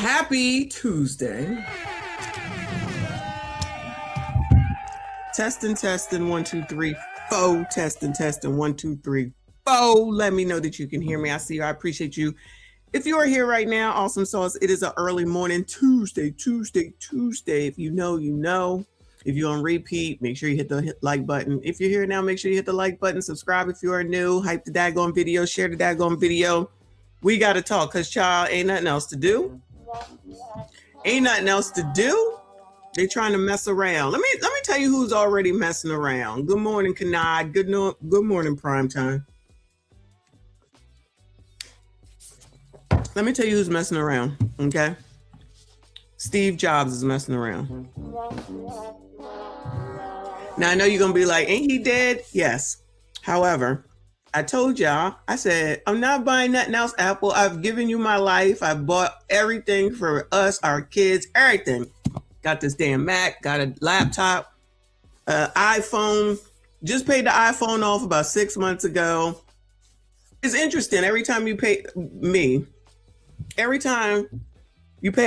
Happy Tuesday. Testing, 1, 2, 3, 4. Testing, 1, 2, 3, 4. Let me know that you can hear me. I see you. I appreciate you. If you are here right now, awesome sauce. It is an early morning Tuesday. If you know, you know. If you're on repeat, make sure you hit the like button. If you're here now, make sure you hit the like button. Subscribe if you are new. Hype the daggone video. Share the daggone video. We got to talk because, child, ain't nothing else to do. Ain't nothing else to do. They're trying to mess around. Let me tell you who's already messing around. Good morning, Kanad. Good morning, Primetime. Let me tell you who's messing around, okay? Steve Jobs is messing around. Now, I know you're going to be like, ain't he dead? Yes. However, I told y'all, I said, I'm not buying nothing else, Apple. I've given you my life. I bought everything for us, our kids, everything. Got this damn Mac, got a laptop, iPhone. Just paid the iPhone off about 6 months ago. It's interesting. Every time you pay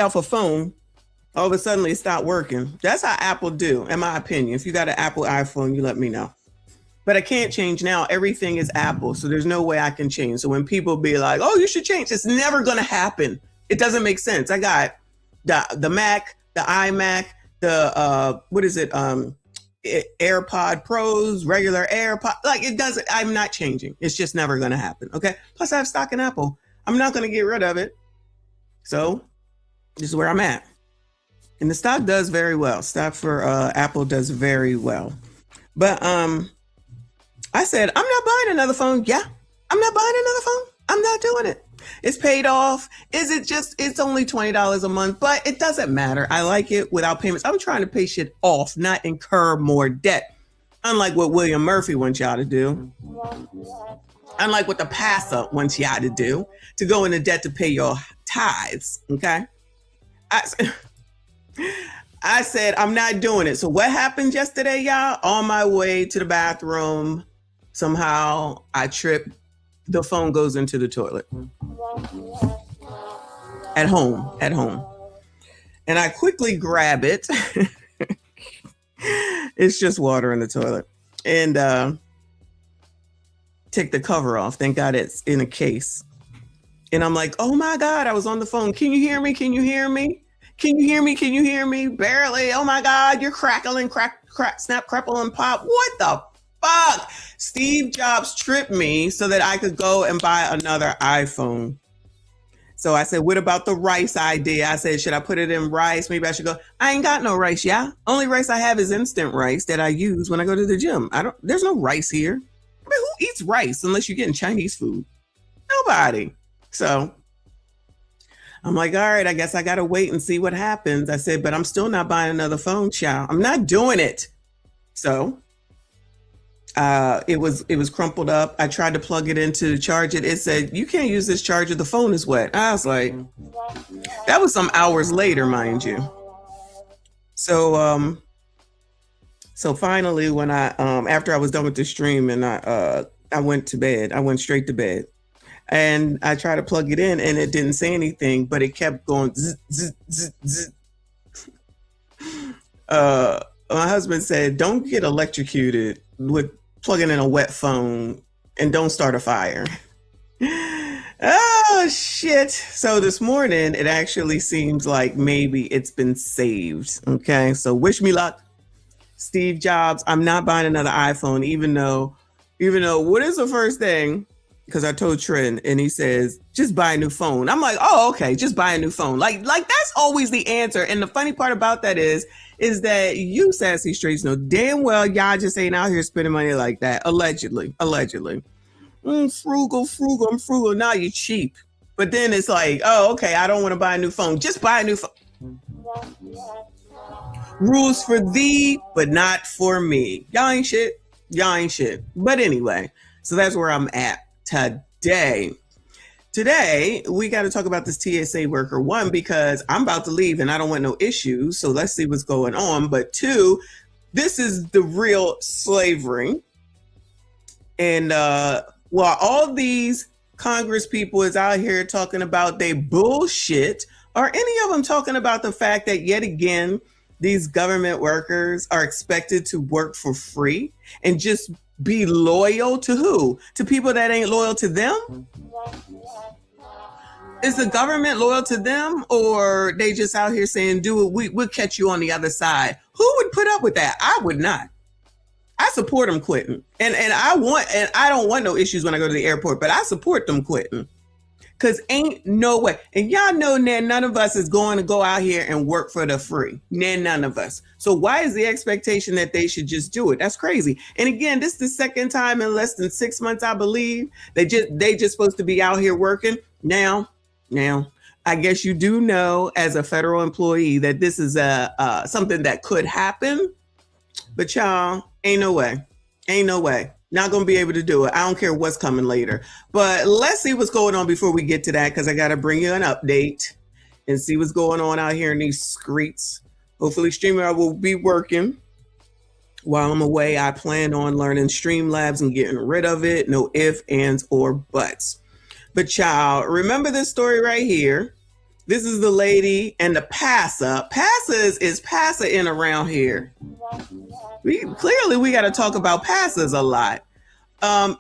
off a phone, all of a sudden it stopped working. That's how Apple do, in my opinion. If you got an Apple iPhone, you let me know. But I can't change now. Everything is Apple, so there's no way I can change. So when people be like, oh, you should change, it's never going to happen. It doesn't make sense. I got the Mac, the iMac, the, AirPod Pros, regular AirPod. Like, it doesn't, I'm not changing. It's just never going to happen, okay? Plus, I have stock in Apple. I'm not going to get rid of it. So this is where I'm at. And the stock does very well. Stock for Apple does very well. But I said, I'm not buying another phone. Yeah, I'm not buying another phone. I'm not doing it. It's paid off. It's only $20 a month, but it doesn't matter. I like it without payments. I'm trying to pay shit off, not incur more debt. Unlike what William Murphy wants y'all to do. Unlike what the pastor wants y'all to do, to go into debt to pay your tithes, okay? I said, I'm not doing it. So what happened yesterday, y'all? On my way to the bathroom, somehow I tripped. The phone goes into the toilet. At home. And I quickly grab it. It's just water in the toilet. And take the cover off. Thank God it's in a case. And I'm like, oh my God, I was on the phone. Can you hear me? Can you hear me? Barely. Oh my God, you're crackling, crack, snap, crapple, and pop. What the fuck? Steve Jobs tripped me so that I could go and buy another iPhone. So I said, what about the rice idea? I said, should I put it in rice? Maybe I should go. I ain't got no rice, yeah. Only rice I have is instant rice that I use when I go to the gym. There's no rice here. I mean, who eats rice unless you're getting Chinese food? Nobody. So I'm like, all right, I guess I got to wait and see what happens. I said, but I'm still not buying another phone, child. I'm not doing it. So it was crumpled up. I tried to plug it in to charge it. It said, you can't use this charger. The phone is wet. I was like, that was some hours later, mind you. So finally, when after I was done with the stream and I went to bed, I went straight to bed. And I tried to plug it in and it didn't say anything, but it kept going zzz, zzz, zzz, zzz. My husband said, don't get electrocuted with plugging in a wet phone and don't start a fire. Oh, shit. So this morning, it actually seems like maybe it's been saved. Okay, so wish me luck. Steve Jobs, I'm not buying another iPhone, even though what is the first thing? Because I told Trent and he says, just buy a new phone. I'm like, oh, okay, just buy a new phone. Like that's always the answer. And the funny part about that is that you sassy streets know damn well y'all just ain't out here spending money like that. Allegedly. Frugal, I'm frugal. Now you're cheap. But then it's like, oh, okay, I don't want to buy a new phone. Just buy a new phone. Rules for thee, but not for me. Y'all ain't shit. But anyway, so that's where I'm at. Today, we got to talk about this TSA worker. One, because I'm about to leave and I don't want no issues. So let's see what's going on. But two, this is the real slavery. And while all these Congress people is out here talking about they bullshit Are any of them talking about the fact that yet again, these government workers are expected to work for free and just be loyal to who? To people that ain't loyal to them? Is the government loyal to them, or they just out here saying, do it, we'll catch you on the other side? Who would put up with that? I would not. I support them quitting. And I don't want no issues when I go to the airport, but I support them quitting. Cause ain't no way. And y'all know none of us is going to go out here and work for the free. None of us. So why is the expectation that they should just do it? That's crazy. And again, this is the second time in less than 6 months, I believe. They just supposed to be out here working. Now, I guess you do know as a federal employee that this is something that could happen. But y'all, ain't no way. Ain't no way. Not going to be able to do it. I don't care what's coming later. But let's see what's going on before we get to that, because I got to bring you an update and see what's going on out here in these streets. Hopefully StreamYard will be working while I'm away. I plan on learning Streamlabs and getting rid of it. No ifs, ands, or buts. But child, remember this story right here. This is the lady and the PASA. PASA is PASA in around here. We got to talk about PASAs a lot.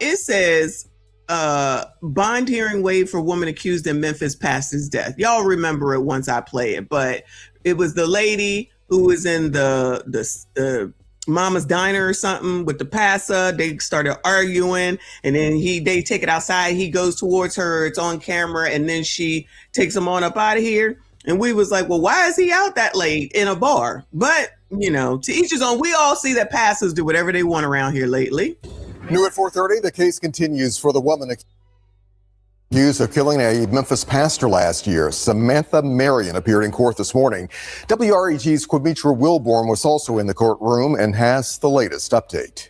It says bond hearing waived for woman accused in Memphis past his death. Y'all remember it once I play it, but it was the lady who was in the Mama's Diner or something with the PASA. They started arguing, and then they take it outside. He goes towards her. It's on camera, and then she takes him on up out of here. And we was like, well, why is he out that late in a bar? But, you know, to each his own. We all see that PASAs do whatever they want around here lately. New at 4:30, the case continues for the woman accused of killing a Memphis pastor last year. Samantha Marion appeared in court this morning. WREG's Quimitra Wilborn was also in the courtroom and has the latest update.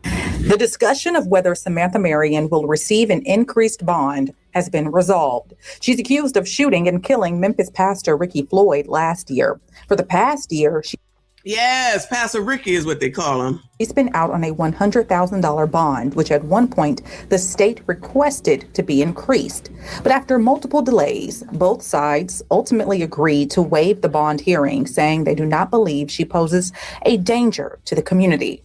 The discussion of whether Samantha Marion will receive an increased bond has been resolved. She's accused of shooting and killing Memphis pastor Ricky Floyd last year. For the past year, Yes, Pastor Ricky is what they call him. She's been out on a $100,000 bond, which at one point the state requested to be increased. But after multiple delays, both sides ultimately agreed to waive the bond hearing, saying they do not believe she poses a danger to the community.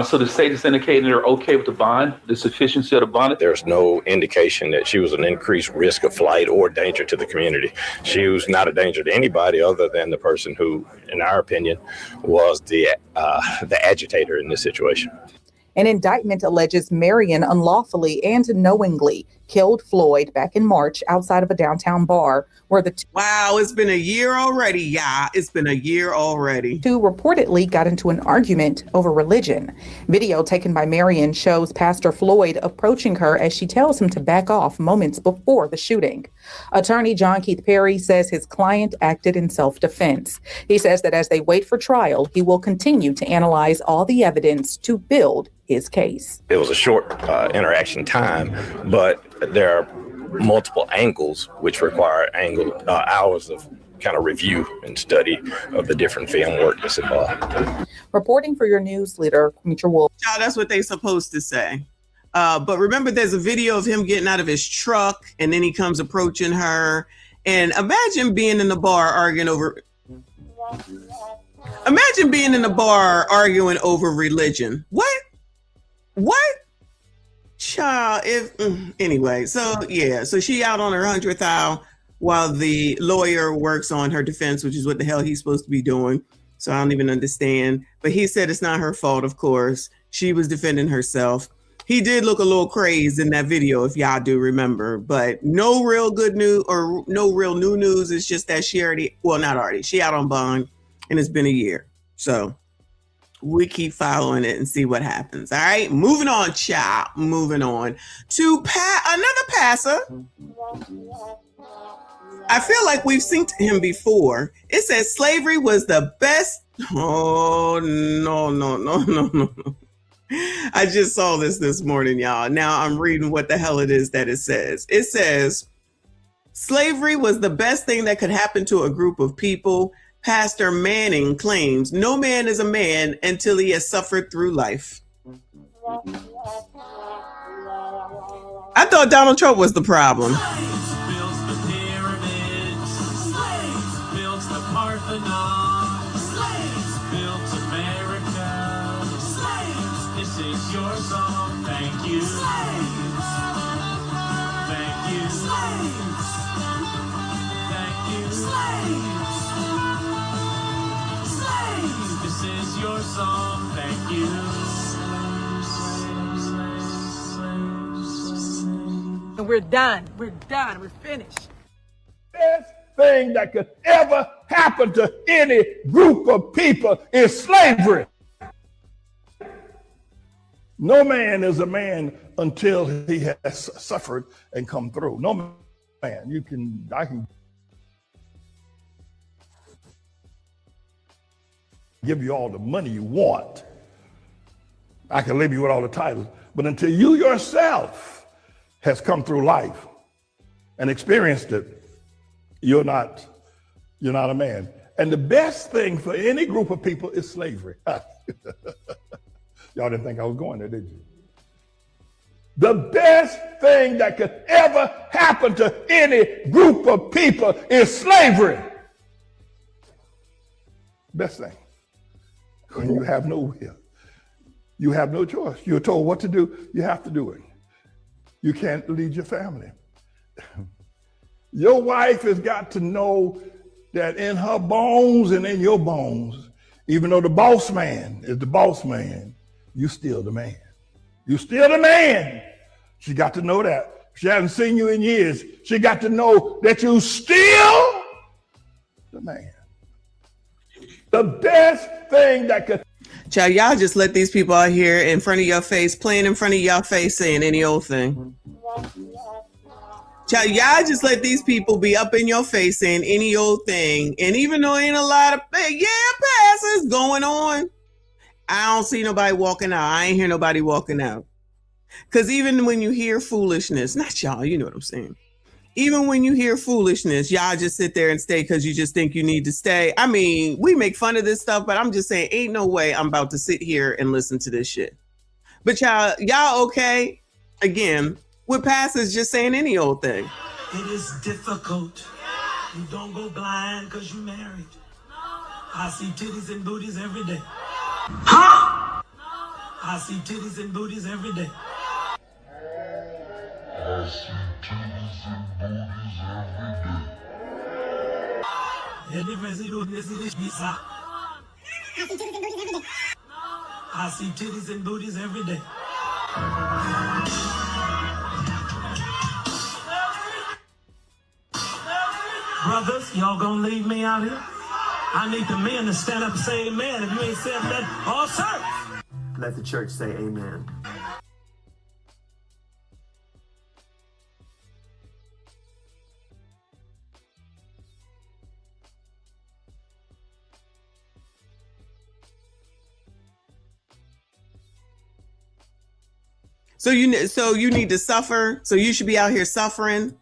So the state has indicated they're okay with the bond, the sufficiency of the bond. There's no indication that she was an increased risk of flight or danger to the community. She was not a danger to anybody other than the person who, in our opinion, was the agitator in this situation. An indictment alleges Marion unlawfully and knowingly killed Floyd back in March outside of a downtown bar where the Wow, it's been a year already. Yeah, it's been a year already. two reportedly got into an argument over religion. Video taken by Marion shows Pastor Floyd approaching her as she tells him to back off moments before the shooting. Attorney John Keith Perry says his client acted in self-defense. He says that as they wait for trial, he will continue to analyze all the evidence to build his case. It was a short interaction time, but there are multiple angles which require hours of kind of review and study of the different film work that's involved. Reporting for your news leader, Quimitra Wolf. Child, that's what they supposed to say. But remember, there's a video of him getting out of his truck, and then he comes approaching her. And imagine being in the bar arguing over. Imagine being in the bar arguing over religion. What? Child, anyway, so she out on her 100,000 while the lawyer works on her defense, which is what the hell he's supposed to be doing. So I don't even understand. But he said it's not her fault, of course. She was defending herself. He did look a little crazed in that video, if y'all do remember. But no real good news or no real new news. It's just that she out on bond, and it's been a year. So we keep following it and see what happens. All right, moving on, child. Moving on to another passer. I feel like we've seen him before. It says slavery was the best. Oh, no. I just saw this morning, y'all. Now I'm reading what the hell it is that it says. It says slavery was the best thing that could happen to a group of people. Pastor Manning claims no man is a man until he has suffered through life. I thought Donald Trump was the problem. holding on. Slaves built America. Slaves, this is your song. Thank you. Slaves. Thank you. Slaves. Thank you. Slaves. Slaves, this is your song. Thank you. We're done. We're done. We're finished. Best thing that could ever happen to any group of people is slavery. No man is a man until he has suffered and come through. No man. I can give you all the money you want. I can leave you with all the titles. But until you yourself has come through life and experienced it, you're not a man. And the best thing for any group of people is slavery. Y'all didn't think I was going there, did you? The best thing that could ever happen to any group of people is slavery. Best thing. When you have no will, you have no choice. You're told what to do, you have to do it. You can't lead your family. Your wife has got to know that in her bones and in your bones, even though the boss man is the boss man, you still the man. You still the man. She got to know that. She hasn't seen you in years. She got to know that you still the man. The best thing that could. Child, y'all just let these people out here in front of your face, playing in front of your face, saying any old thing. Child, y'all just let these people be up in your face saying any old thing. And even though ain't a lot of passes going on, I don't see nobody walking out. I ain't hear nobody walking out. Because even when you hear foolishness, not y'all, you know what I'm saying. Even when you hear foolishness, y'all just sit there and stay because you just think you need to stay. I mean, we make fun of this stuff, but I'm just saying, ain't no way I'm about to sit here and listen to this shit. But y'all okay? Again, with pastors just saying any old thing. It is difficult. You don't go blind because you married. I see titties and booties every day. Huh? I see titties and booties every day. I see titties and booties every day. I see titties and booties every day. Brothers, y'all gonna leave me out here? I need the men to stand up and say amen. If you ain't said that, all service. Let the church say amen. So you need to suffer. So you should be out here suffering.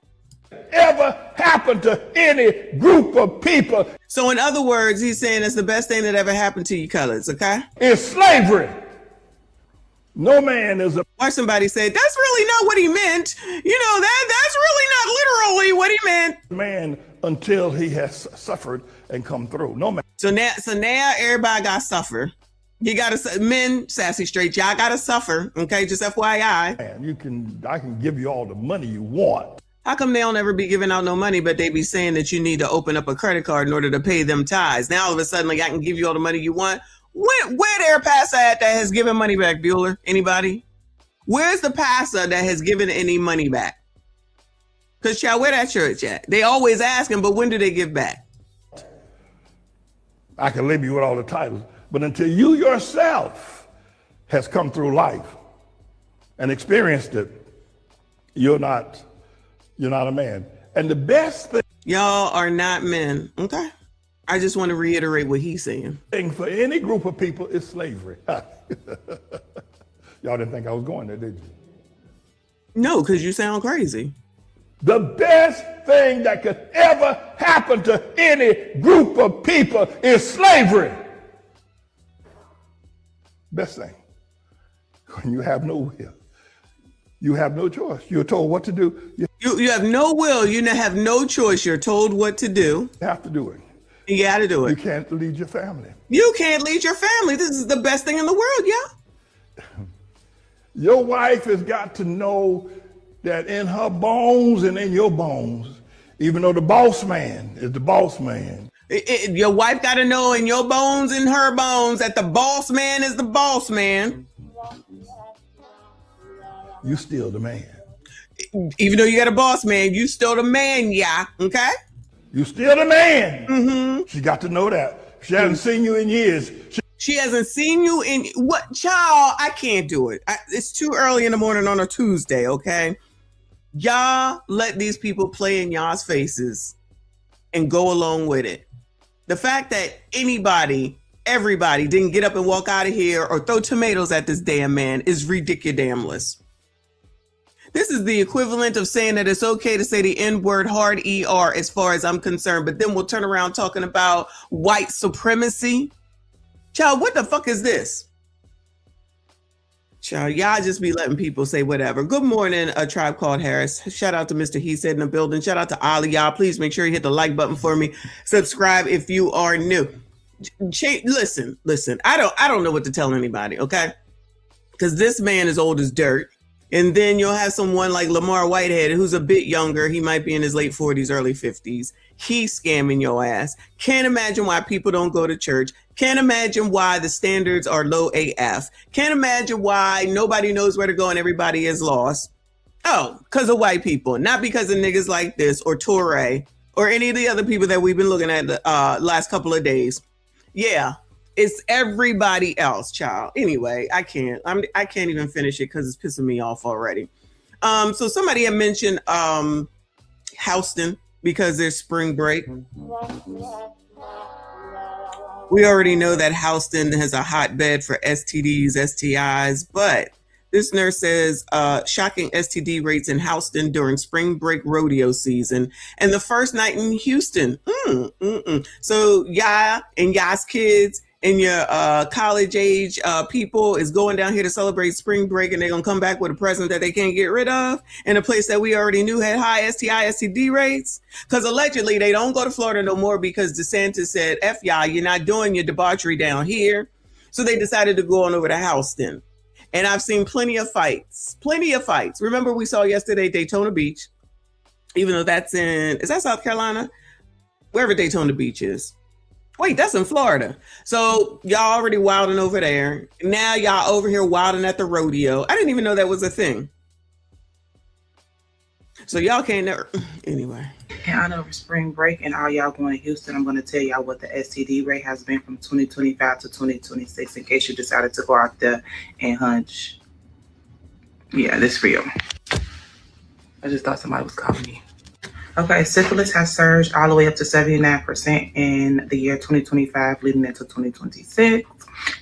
Ever happen to any group of people. So in other words, he's saying it's the best thing that ever happened to you colors, okay? It's slavery. No man is a. Watch somebody say, that's really not what he meant. You know, that's really not literally what he meant. Man until he has suffered and come through. No man. So now everybody got to suffer. You got to, men, sassy straight, y'all got to suffer, okay? Just FYI. Man, I can give you all the money you want. How come they don't ever be giving out no money, but they be saying that you need to open up a credit card in order to pay them tithes? Now all of a sudden, like, I can give you all the money you want. Where there a pastor at that has given money back, Bueller? Anybody? Where's the pastor that has given any money back? Because, child, where that church at? They always asking, but when do they give back? I can leave you with all the titles, but until you yourself has come through life and experienced it, you're not a man. And the best thing. Y'all are not men, okay? I just want to reiterate what he's saying. Thing for any group of people is slavery. Y'all didn't think I was going there, did you? No, because you sound crazy. The best thing that could ever happen to any group of people is slavery. Best thing. When you have no will, you have no choice. You're told what to do. You have no will. You have no choice. You're told what to do. You have to do it. You got to do You it. can't lead your family. You can't lead your family. This is the best thing in the world, yeah. Your wife has got to know that in her bones and in your bones, even though the boss man is the boss man. Your wife got to know in your bones and her bones that the boss man is the boss man. You still the man. Even though you got a boss man, you still the man, yeah. Okay? You still the man. Mm-hmm. She got to know that. She hasn't seen you in years. She hasn't seen you in what, child? I can't do it. It's too early in the morning on a Tuesday, okay? Y'all let these people play in y'all's faces and go along with it. The fact that everybody didn't get up and walk out of here or throw tomatoes at this damn man is ridiculous. This is the equivalent of saying that it's okay to say the N-word hard ER as far as I'm concerned, but then we'll turn around talking about white supremacy. Child, what the fuck is this? Child, y'all just be letting people say whatever. Good morning, A Tribe Called Harris. Shout out to Mr. He Said in the building. Shout out to Ollie. Y'all, please make sure you hit the like button for me. Subscribe if you are new. Listen. I don't know what to tell anybody, okay? Because this man is old as dirt. And then you'll have someone like Lamar Whitehead, who's a bit younger. He might be in his late 40s, early 50s. He's scamming your ass. Can't imagine why people don't go to church. Can't imagine why the standards are low AF. Can't imagine why nobody knows where to go and everybody is lost. Oh, because of white people, not because of niggas like this or Toure or any of the other people that we've been looking at the last couple of days. Yeah. It's everybody else, child. Anyway, I can't even finish it because it's pissing me off already. So somebody had mentioned Houston because there's spring break. We already know that Houston has a hotbed for STDs, STIs, but this nurse says shocking STD rates in Houston during spring break rodeo season and the first night in Houston. So y'all and y'all's kids and your college age people is going down here to celebrate spring break, and they're going to come back with a present that they can't get rid of in a place that we already knew had high STI, STD rates. Because allegedly they don't go to Florida no more because DeSantis said, F y'all, you're not doing your debauchery down here. So they decided to go on over to Houston. And I've seen plenty of fights. Remember we saw yesterday Daytona Beach, even though is that South Carolina? Wherever Daytona Beach is. Wait, that's in Florida. So y'all already wilding over there. Now y'all over here wilding at the rodeo. I didn't even know that was a thing. So y'all can't never, anyway. In honor of spring break and all y'all going to Houston, I'm going to tell y'all what the STD rate has been from 2025 to 2026 in case you decided to go out there and hunch. Yeah, this real. I just thought somebody was calling me. Okay, syphilis has surged all the way up to 79% in the year 2025, leading into 2026.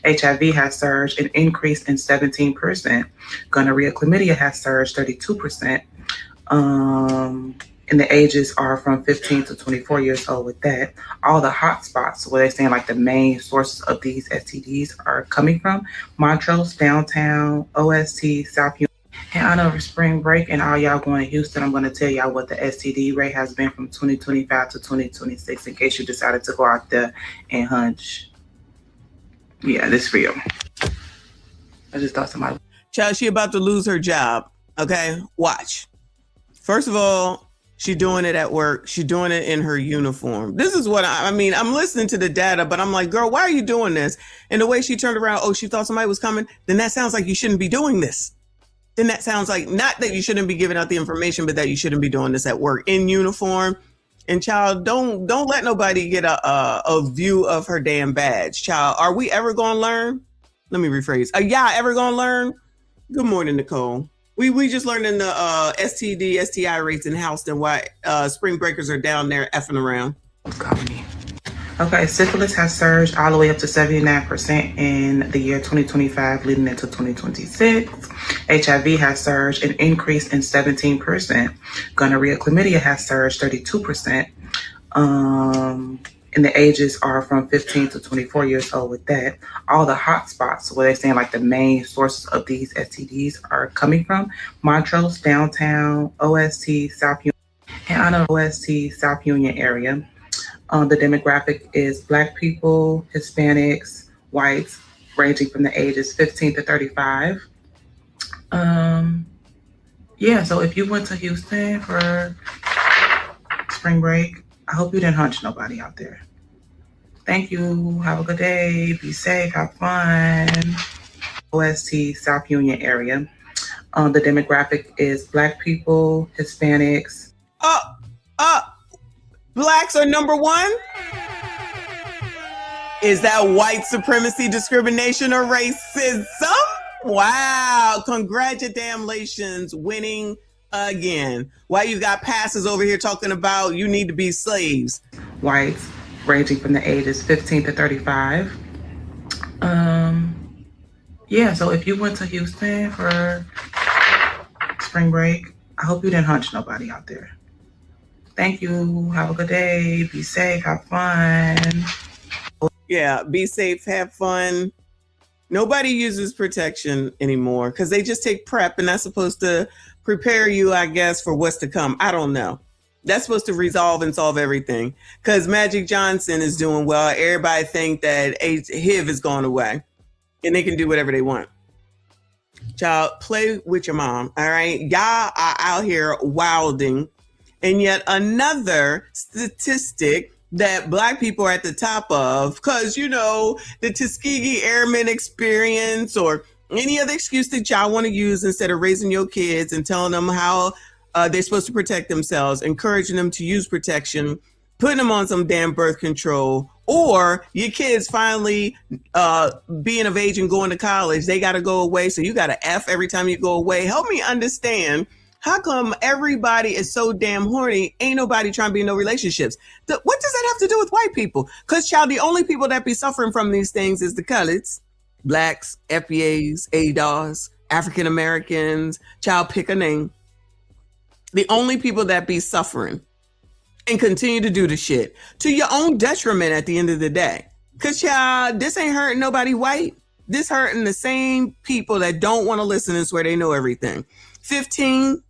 HIV has surged and increased in 17%. Gonorrhea, chlamydia has surged 32%. And the ages are from 15 to 24 years old with that. All the hot spots, where they're saying like the main sources of these STDs are coming from: Montrose, downtown, OST, South Union. In honor of spring break and all y'all going to Houston, I'm going to tell y'all what the STD rate has been from 2025 to 2026 in case you decided to go out there and hunch. Yeah, this real. I just thought somebody. Child, she about to lose her job. Okay, watch. First of all, she's doing it at work. She's doing it in her uniform. This is what I mean. I'm listening to the data, but I'm like, girl, why are you doing this? And the way she turned around, oh, she thought somebody was coming. Then that sounds like you shouldn't be doing this. Then that sounds like not that you shouldn't be giving out the information, but that you shouldn't be doing this at work in uniform. And child, don't let nobody get a view of her damn badge. Child, are we ever gonna learn? Let me rephrase. Are y'all ever gonna learn? Good morning, Nicole. We just learned in the STD, STI rates in Houston why spring breakers are down there effing around. Okay, syphilis has surged all the way up to 79% in the year 2025, leading into 2026. HIV has surged and increased in 17%. Gonorrhea, chlamydia has surged 32%. And the ages are from 15 to 24 years old with that. All the hot spots, where they're saying like the main sources of these STDs are coming from: Montrose, downtown, OST, South Union. In honor of OST, South Union area. The demographic is Black people, Hispanics, whites, ranging from the ages 15 to 35. So if you went to Houston for spring break, I hope you didn't hunch nobody out there. Thank you. Have a good day. Be safe. Have fun. OST South Union area. The demographic is Black people, Hispanics. Blacks are number one? Is that white supremacy, discrimination, or racism? Wow. Congratulations, winning again. Why you got passes over here talking about you need to be slaves? Whites, ranging from the ages 15 to 35. So if you went to Houston for spring break, I hope you didn't hunch nobody out there. Thank you. Have a good day. Be safe. Have fun. Yeah, be safe. Have fun. Nobody uses protection anymore because they just take PrEP, and that's supposed to prepare you, I guess, for what's to come. I don't know. That's supposed to resolve and solve everything because Magic Johnson is doing well. Everybody think that HIV is going away and they can do whatever they want. Child, play with your mom, all right? Y'all are out here wilding. And yet another statistic that Black people are at the top of, because, you know, the Tuskegee Airmen experience or any other excuse that y'all want to use instead of raising your kids and telling them how they're supposed to protect themselves, encouraging them to use protection, putting them on some damn birth control, or your kids finally being of age and going to college, they got to go away. So you got to F every time you go away. Help me understand. How come everybody is so damn horny? Ain't nobody trying to be in no relationships. What does that have to do with white people? Because, child, the only people that be suffering from these things is the coloreds, Blacks, FBAs, ADOS, African Americans, child, pick a name. The only people that be suffering and continue to do the shit to your own detriment at the end of the day. Because, child, this ain't hurting nobody white. This hurting the same people that don't want to listen and swear they know everything. 15.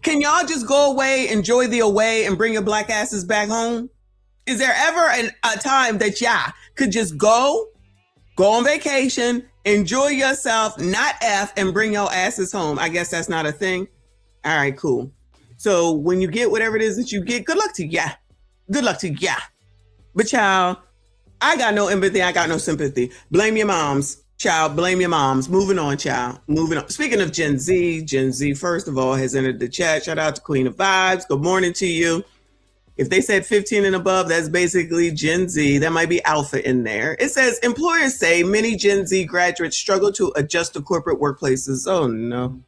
Can y'all just go away, enjoy the away, and bring your Black asses back home? Is there ever a time that y'all could just go on vacation, enjoy yourself, not F, and bring your asses home? I guess that's not a thing. All right, cool. So when you get whatever it is that you get, good luck to ya. Good luck to ya. But y'all, I got no empathy. I got no sympathy. Blame your moms. Child, blame your moms. Moving on, child. Moving on. Speaking of Gen Z, first of all, has entered the chat. Shout out to Queen of Vibes. Good morning to you. If they said 15 and above, that's basically Gen Z. That might be alpha in there. It says, employers say many Gen Z graduates struggle to adjust to corporate workplaces. Oh, no.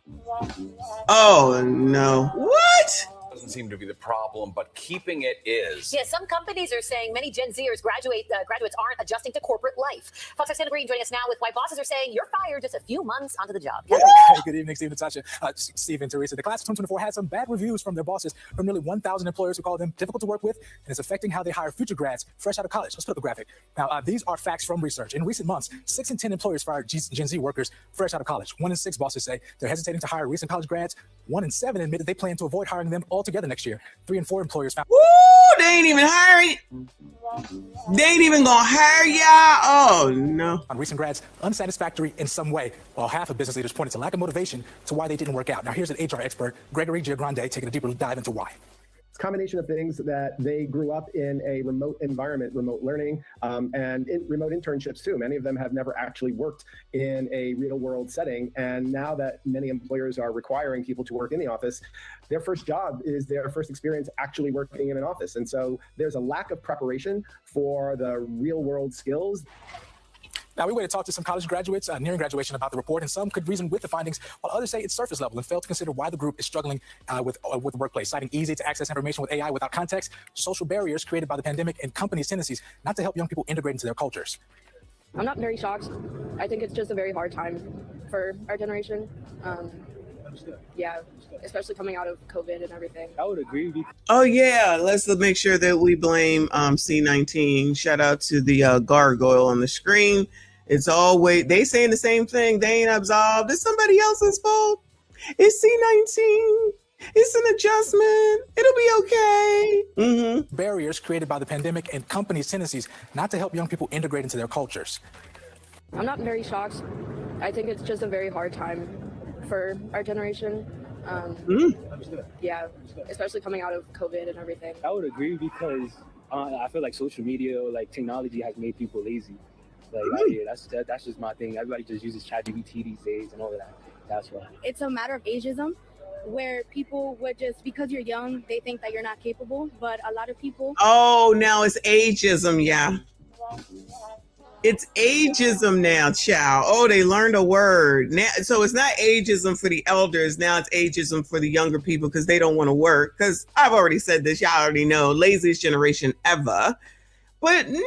Oh, no. What? Doesn't seem to be the problem, but keeping it is. Yeah, some companies are saying many Gen Zers graduates aren't adjusting to corporate life. Fox 6 Green joining us now with why bosses are saying you're fired just a few months onto the job. Hey, good evening, Steve and Tasha. Steve and Teresa. The class of 2024 had some bad reviews from their bosses, from nearly 1,000 employers who call them difficult to work with, and it's affecting how they hire future grads fresh out of college. Let's put up a graphic. Now, these are facts from research. In recent months, 6 in 10 employers fired Gen Z workers fresh out of college. 1 in 6 bosses say they're hesitating to hire recent college grads. 1 in 7 admit that they plan to avoid hiring them altogether next year. 3 in 4 employers found. Woo! They ain't even hiring. They ain't even gonna hire y'all. Oh no. On recent grads, unsatisfactory in some way, while half of business leaders pointed to lack of motivation to why they didn't work out. Now here's an HR expert, Gregory Giagrande, taking a deeper dive into why. It's a combination of things that they grew up in a remote environment, remote learning, and remote internships too. Many of them have never actually worked in a real world setting. And now that many employers are requiring people to work in the office, their first job is their first experience actually working in an office. And so there's a lack of preparation for the real world skills. Now, we went to talk to some college graduates nearing graduation about the report, and some could reason with the findings, while others say it's surface level and fail to consider why the group is struggling with the workplace, citing easy to access information with AI without context, social barriers created by the pandemic, and companies' tendencies not to help young people integrate into their cultures. I'm not very shocked. I think it's just a very hard time for our generation. Yeah, especially coming out of COVID and everything. I would agree. Oh yeah, let's make sure that we blame C19. Shout out to the gargoyle on the screen. It's always they saying the same thing. They ain't absolved. It's somebody else's fault. It's C19. It's an adjustment. It'll be okay. Barriers created by the pandemic and companies' tendencies not to help young people integrate into their cultures. I'm not very shocked. I think it's just a very hard time for our generation. Yeah, especially coming out of COVID and everything. I would agree because I feel like social media, like technology, has made people lazy. Like, that's just my thing. Everybody just uses ChatGPT these days and all of that. That's why. It's a matter of ageism, where people would just, because you're young, they think that you're not capable. But a lot of people. Oh, now it's ageism. Yeah. It's ageism now, child. Oh, they learned a word. Now, so it's not ageism for the elders. Now it's ageism for the younger people because they don't want to work. Because I've already said this. Y'all already know. Laziest generation ever. But no.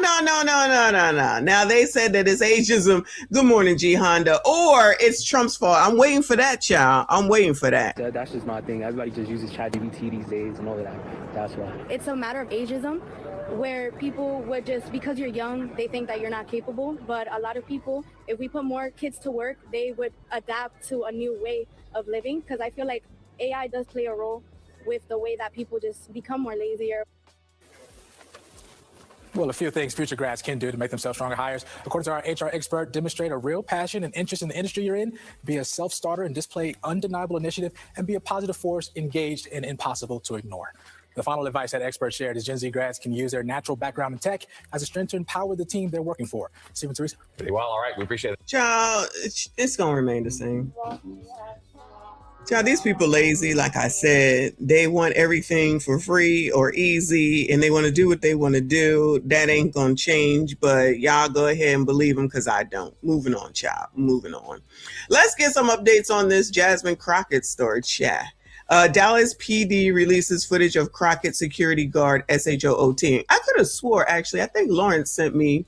Now they said that it's ageism. Good morning, G Honda. Or it's Trump's fault. I'm waiting for that, child. I'm waiting for that. That's just my thing. Everybody just uses ChatGPT these days and all of that. That's why. It's a matter of ageism, where people would just, because you're young, they think that you're not capable. But a lot of people, if we put more kids to work, they would adapt to a new way of living. Because I feel like AI does play a role with the way that people just become more lazier. Well, a few things future grads can do to make themselves stronger hires. According to our HR expert, demonstrate a real passion and interest in the industry you're in, be a self-starter and display undeniable initiative, and be a positive force, engaged and impossible to ignore. The final advice that expert shared is Gen Z grads can use their natural background in tech as a strength to empower the team they're working for. Stephen, Teresa? Pretty well. All right. We appreciate it. Child, it's going to remain the same. Child, these people lazy, like I said. They want everything for free or easy, and they want to do what they want to do. That ain't going to change, but y'all go ahead and believe them because I don't. Moving on, child. Moving on. Let's get some updates on this Jasmine Crockett story, chat. Dallas PD releases footage of Crockett security guard SHOOT. I could have swore, actually, I think Lawrence sent me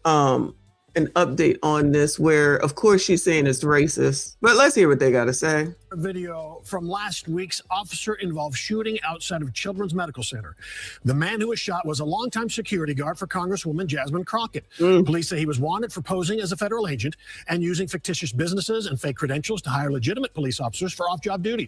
an update on this where, of course, she's saying it's racist. But let's hear what they got to say. A video from last week's officer-involved shooting outside of Children's Medical Center. The man who was shot was a longtime security guard for Congresswoman Jasmine Crockett. Police say he was wanted for posing as a federal agent and using fictitious businesses and fake credentials to hire legitimate police officers for off-duty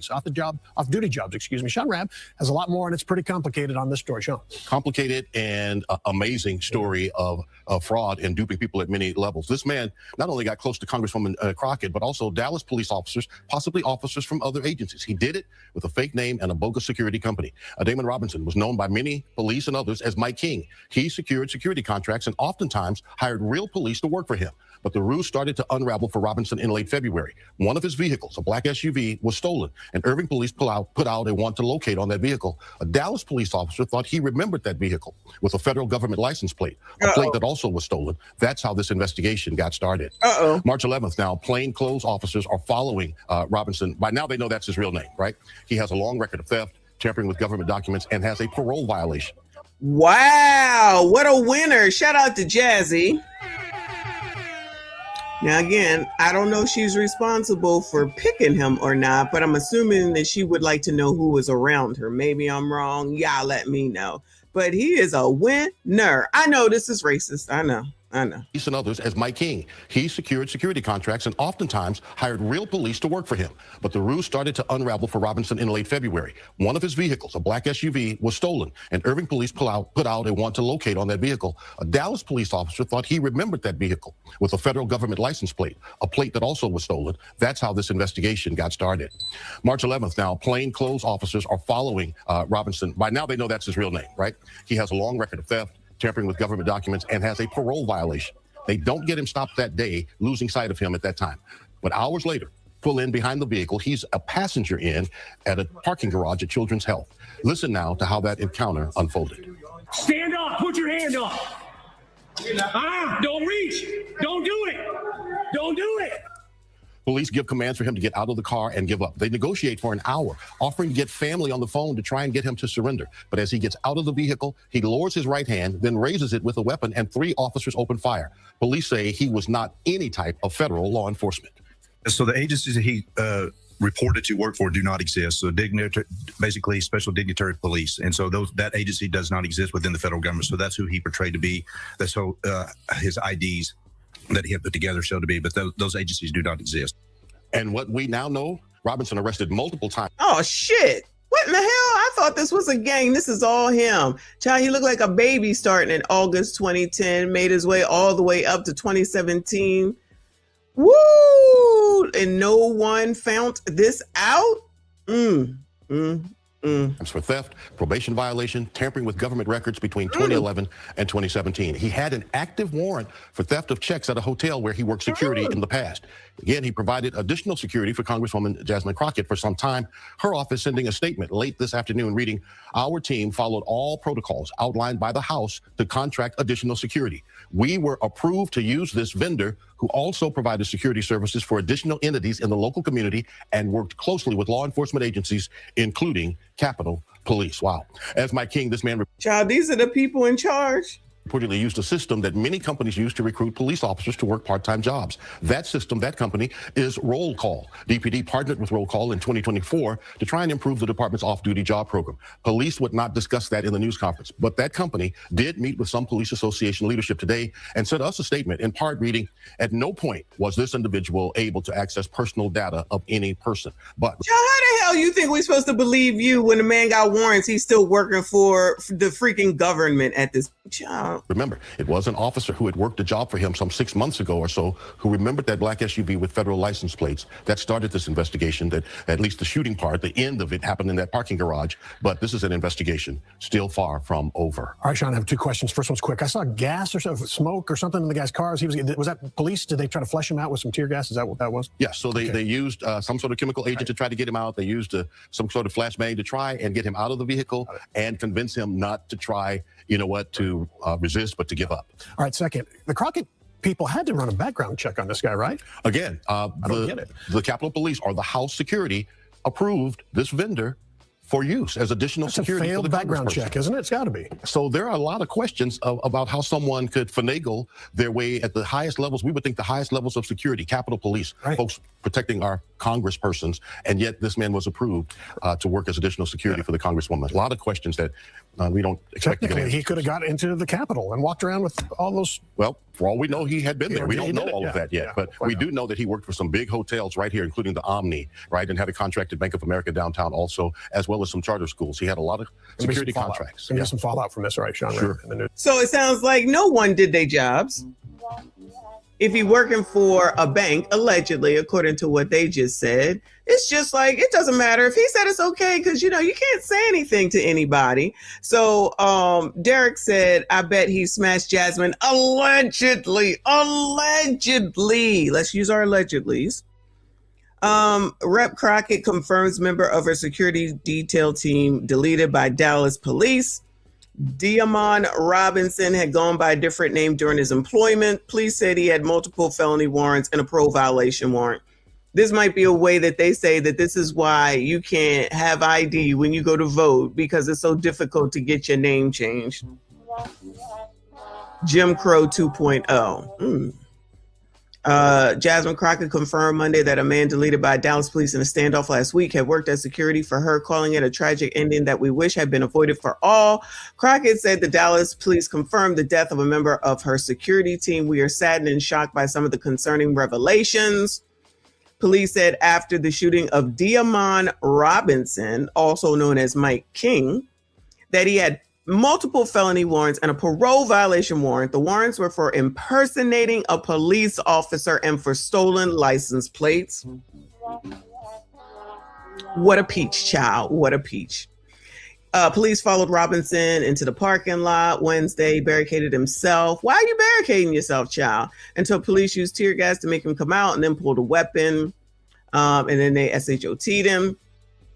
jobs. Excuse me. Sean Rabb has a lot more, and it's pretty complicated on this story. Sean. Complicated and amazing story of fraud and duping people at many levels. This man not only got close to Congresswoman Crockett, but also Dallas police officers, possibly officers from other agencies. He did it with a fake name and a bogus security company. Damon Robinson was known by many police and others as Mike King. He secured security contracts and oftentimes hired real police to work for him. But the ruse started to unravel for Robinson in late February. One of his vehicles, a black SUV, was stolen, and Irving police put out a want to locate on that vehicle. A Dallas police officer thought he remembered that vehicle with a federal government license plate, a plate that also was stolen. That's how this investigation got started. March 11th now, plainclothes officers are following Robinson. By now they know that's his real name, right? He has a long record of theft, tampering with government documents, and has a parole violation. Wow, what a winner. Shout out to Jazzy. Now, again, I don't know if she's responsible for picking him or not, but I'm assuming that she would like to know who was around her. Maybe I'm wrong. Y'all let me know. But he is a winner. I know this is racist. I know. Police and others as Mike King. He secured security contracts and oftentimes hired real police to work for him. But the ruse started to unravel for Robinson in late February. One of his vehicles, a black SUV, was stolen, and Irving police put out a want to locate on that vehicle. A Dallas police officer thought he remembered that vehicle with a federal government license plate, a plate that also was stolen. That's how this investigation got started. March 11th now, plainclothes officers are following Robinson. By now they know that's his real name, right? He has a long record of theft, tampering with government documents, and has a parole violation. They don't get him stopped that day, losing sight of him at that time. But hours later, pull in behind the vehicle. He's a passenger in at a parking garage at Children's Health. Listen now to how that encounter unfolded. Stand up, put your hand up. Don't reach. Don't do it. Don't do it. Police give commands for him to get out of the car and give up. They negotiate for an hour, offering to get family on the phone to try and get him to surrender. But as he gets out of the vehicle, he lowers his right hand, then raises it with a weapon, and 3 officers open fire. Police say he was not any type of federal law enforcement. So the agencies that he reported to work for do not exist. So basically special dignitary police. And so that agency does not exist within the federal government. So that's who he portrayed to be. That's so his IDs that he had put together show to be, but those agencies do not exist. And what we now know Robinson arrested multiple times. Oh, shit. What in the hell? I thought this was a gang. This is all him. Child, he looked like a baby starting in August 2010, made his way all the way up to 2017. Woo! And no one found this out? For theft, probation violation, tampering with government records between 2011 and 2017. He had an active warrant for theft of checks at a hotel where he worked security in the past. Again, he provided additional security for Congresswoman Jasmine Crockett for some time. Her office sending a statement late this afternoon reading, "Our team followed all protocols outlined by the House to contract additional security. We were approved to use this vendor who also provided security services for additional entities in the local community and worked closely with law enforcement agencies, including Capitol Police." Wow. As Mike King, this man Child, these are the people in charge. reportedly used a system that many companies use to recruit police officers to work part-time jobs. That system, that company, is Roll Call. DPD partnered with Roll Call in 2024 to try and improve the department's off-duty job program. Police would not discuss that in the news conference, but that company did meet with some police association leadership today and sent us a statement, in part reading, "At no point was this individual able to access personal data of any person." But Child, how the hell you think we're supposed to believe you when the man got warrants? He's still working for the freaking government at this. Child. remember, it was an officer who had worked a job for him some 6 months ago or so, who remembered that black SUV with federal license plates. That started this investigation. That at least the shooting part, the end of it, happened in that parking garage. But this is an investigation still far from over. All right, Sean, I have two questions. First one's quick. I saw gas or something, smoke or something in the guy's cars. Was that police? Did they try to flush him out with some tear gas? Is that what that was? Yes. So they used some sort of chemical agent to try to get him out. They used some sort of flashbang to try and get him out of the vehicle and convince him not to try, to resist, but to give up. All right, second, the Crockett people had to run a background check on this guy, right? Again, I don't get it. The Capitol Police or the House Security approved this vendor for use as additional That's security. a failed for the background check, isn't it? It's got to be. So there are a lot of questions about how someone could finagle their way at the highest levels. We would think the highest levels of security, Capitol Police, folks protecting our congresspersons, and yet this man was approved to work as additional security for the congresswoman. A lot of questions that we don't expect to get Technically, answered. he could have got into the Capitol and walked around with all those. Well, for all we know, he had been there. We don't know all of that yet, yeah, but we do know that he worked for some big hotels right here, including the Omni, right, and had a contract at Bank of America downtown also, as well as some charter schools. He had a lot of security contracts. Maybe some fallout from this, right, Sean? Sure. In the news. So it sounds like no one did their jobs. If you're working for a bank, allegedly, according to what they just said, it's just like, it doesn't matter if he said it's okay, because, you can't say anything to anybody. So Derek said, I bet he smashed Jasmine allegedly. Let's use our allegedlys. Rep Crockett confirms member of her security detail team deleted by Dallas police. Diamond Robinson had gone by a different name during his employment. Police said he had multiple felony warrants and a parole violation warrant. This might be a way that they say that this is why you can't have ID when you go to vote, because it's so difficult to get your name changed. Jim Crow 2.0. Jasmine Crockett confirmed Monday that a man deleted by Dallas police in a standoff last week had worked as security for her, calling it a tragic ending that we wish had been avoided for all. Crockett said the Dallas police confirmed the death of a member of her security team. We are saddened and shocked by some of the concerning revelations. Police said after the shooting of Diamond Robinson, also known as Mike King, that he had multiple felony warrants and a parole violation warrant. The warrants were for impersonating a police officer and for stolen license plates. What a peach, child. What a peach. Police followed Robinson into the parking lot Wednesday, barricaded himself. Why are you barricading yourself, child? Until police used tear gas to make him come out and then pulled a weapon. And then they SHOT'd him.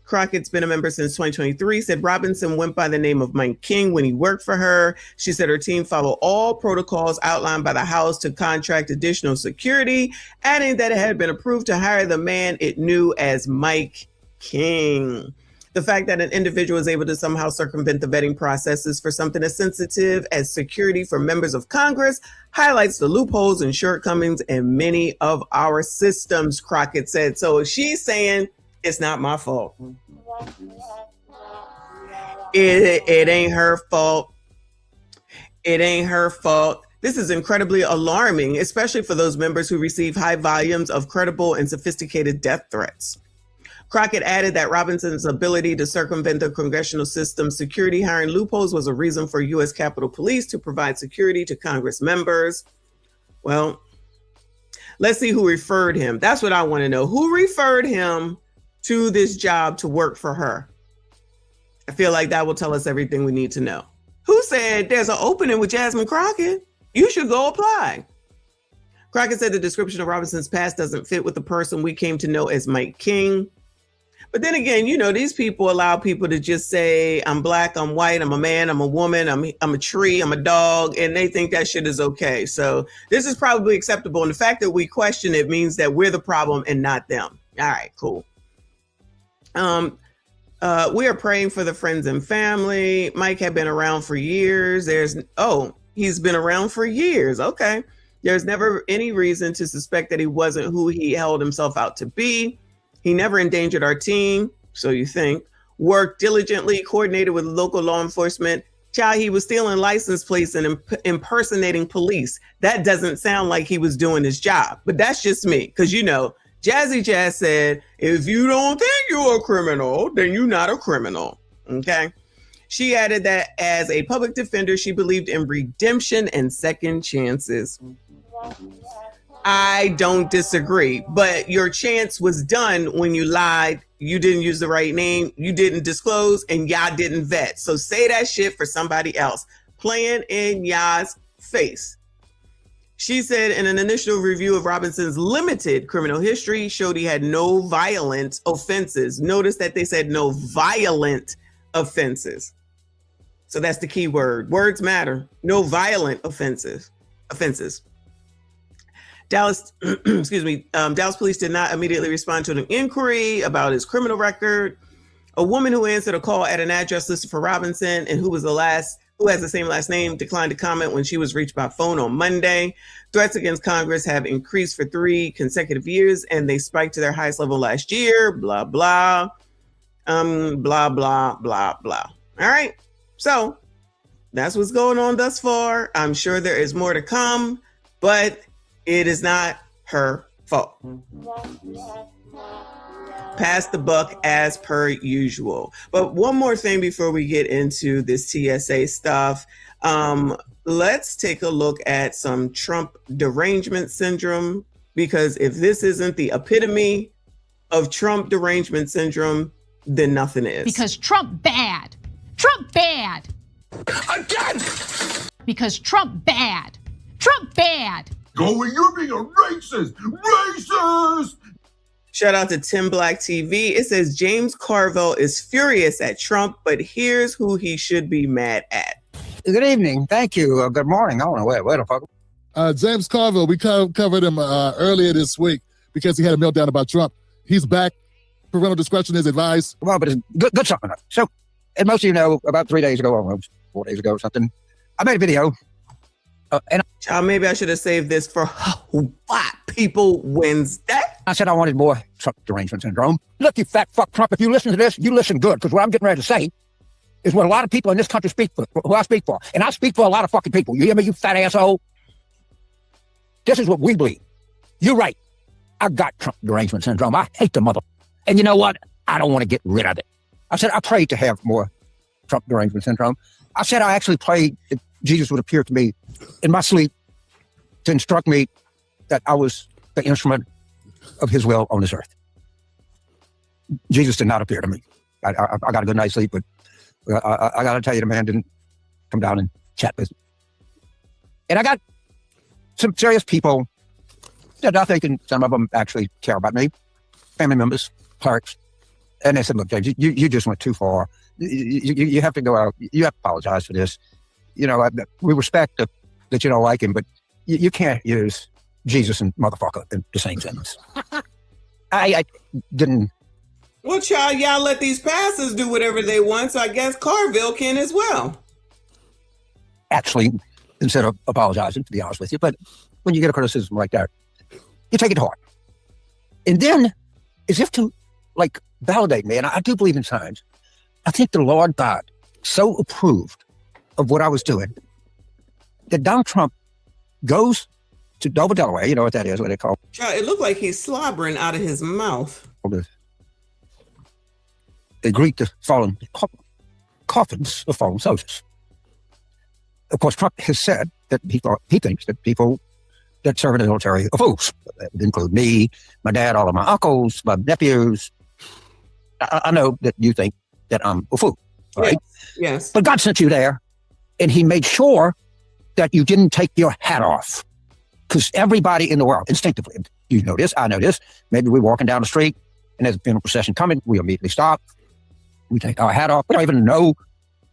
Crockett's been a member since 2023, said Robinson went by the name of Mike King when he worked for her. She said her team followed all protocols outlined by the House to contract additional security, adding that it had been approved to hire the man it knew as Mike King. The fact that an individual is able to somehow circumvent the vetting processes for something as sensitive as security for members of Congress highlights the loopholes and shortcomings in many of our systems, Crockett said. So she's saying, it's not my fault. It ain't her fault. It ain't her fault. This is incredibly alarming, especially for those members who receive high volumes of credible and sophisticated death threats. Crockett added that Robinson's ability to circumvent the congressional system's security hiring loopholes was a reason for U.S. Capitol Police to provide security to Congress members. Well, let's see who referred him. That's what I want to know. Who referred him to this job to work for her? I feel like that will tell us everything we need to know. Who said there's an opening with Jasmine Crockett? You should go apply. Crockett said the description of Robinson's past doesn't fit with the person we came to know as Mike King. But then again, you know, these people allow people to just say, I'm black, I'm white, I'm a man, I'm a woman, I'm a tree, I'm a dog, and they think that shit is okay. So this is probably acceptable. And the fact that we question it means that we're the problem and not them. All right, cool. We are praying for the friends and family. Mike had been around for years. He's been around for years. Okay. There's never any reason to suspect that he wasn't who he held himself out to be. He never endangered our team, so you think. Worked diligently, coordinated with local law enforcement. Child, he was stealing license plates and impersonating police. That doesn't sound like he was doing his job, but that's just me. Because, you know, Jazzy Jazz said, if you don't think you're a criminal, then you're not a criminal. Okay. She added that as a public defender, she believed in redemption and second chances. I don't disagree, but your chance was done when you lied. You didn't use the right name. You didn't disclose, and y'all didn't vet. So say that shit for somebody else. Playing in y'all's face. She said in an initial review of Robinson's limited criminal history showed he had no violent offenses. Notice that they said no violent offenses. So that's the key word. Words matter. No violent offenses. Dallas, Dallas police did not immediately respond to an inquiry about his criminal record. A woman who answered a call at an address listed for Robinson and who has the same last name declined to comment when she was reached by phone on Monday. Threats against Congress have increased for 3 consecutive years, and they spiked to their highest level last year. Blah, blah. Blah, blah, blah, blah. All right. So that's what's going on thus far. I'm sure there is more to come, but it is not her fault. Pass the buck as per usual. But one more thing before we get into this TSA stuff. Let's take a look at some Trump derangement syndrome, because if this isn't the epitome of Trump derangement syndrome, then nothing is. Because Trump bad. Trump bad. Again! Because Trump bad. Trump bad. Going, you're being a racist! Racist! Shout out to Tim Black TV. It says James Carville is furious at Trump, but here's who he should be mad at. Good evening. Thank you. Good morning. I don't know where the fuck. James Carville, we covered him earlier this week because he had a meltdown about Trump. He's back. Parental discretion is advised. Well, but it's good something. So, as most of you know, about 3 days ago, or 4 days ago or something, I made a video. Maybe I should have saved this for White People Wednesday. I said I wanted more Trump derangement syndrome. Look, you fat fuck Trump, if you listen to this, you listen good, because what I'm getting ready to say is what a lot of people in this country speak for, who I speak for. And I speak for a lot of fucking people. You hear me, you fat asshole? This is what we believe. You're right. I got Trump derangement syndrome. I hate the mother. And you know what? I don't want to get rid of it. I said I prayed to have more Trump derangement syndrome. I said I actually prayed that Jesus would appear to me in my sleep to instruct me that I was the instrument of his will on this earth. Jesus did not appear to me. I got a good night's sleep, but I got to tell you, the man didn't come down and chat with me. And I got some serious people that I think, and some of them actually care about me, family members, clerks. And they said, look, James, you just went too far. You have to go out. You have to apologize for this. You know, we respect that you don't like him, but you can't use Jesus and motherfucker in the same sentence. I didn't. Well, child, y'all let these pastors do whatever they want, so I guess Carville can as well. Actually, instead of apologizing, to be honest with you, but when you get a criticism like that, you take it hard. And then, as if to, like, validate me, and I do believe in signs, I think the Lord God so approved of what I was doing that Donald Trump goes to Dover, Delaware. You know what that is, what they call Child, it looked like he's slobbering out of his mouth. this They greet the fallen coffins of fallen soldiers. Of course, Trump has said that he thinks that people that serve in the military are fools. That would include me, my dad, all of my uncles, my nephews. I know that you think that I'm a fool, right? Yes. But God sent you there, and he made sure that you didn't take your hat off. Because everybody in the world, instinctively, you know this, I know this, maybe we're walking down the street, and there's a funeral procession coming, we immediately stop, we take our hat off. We don't even know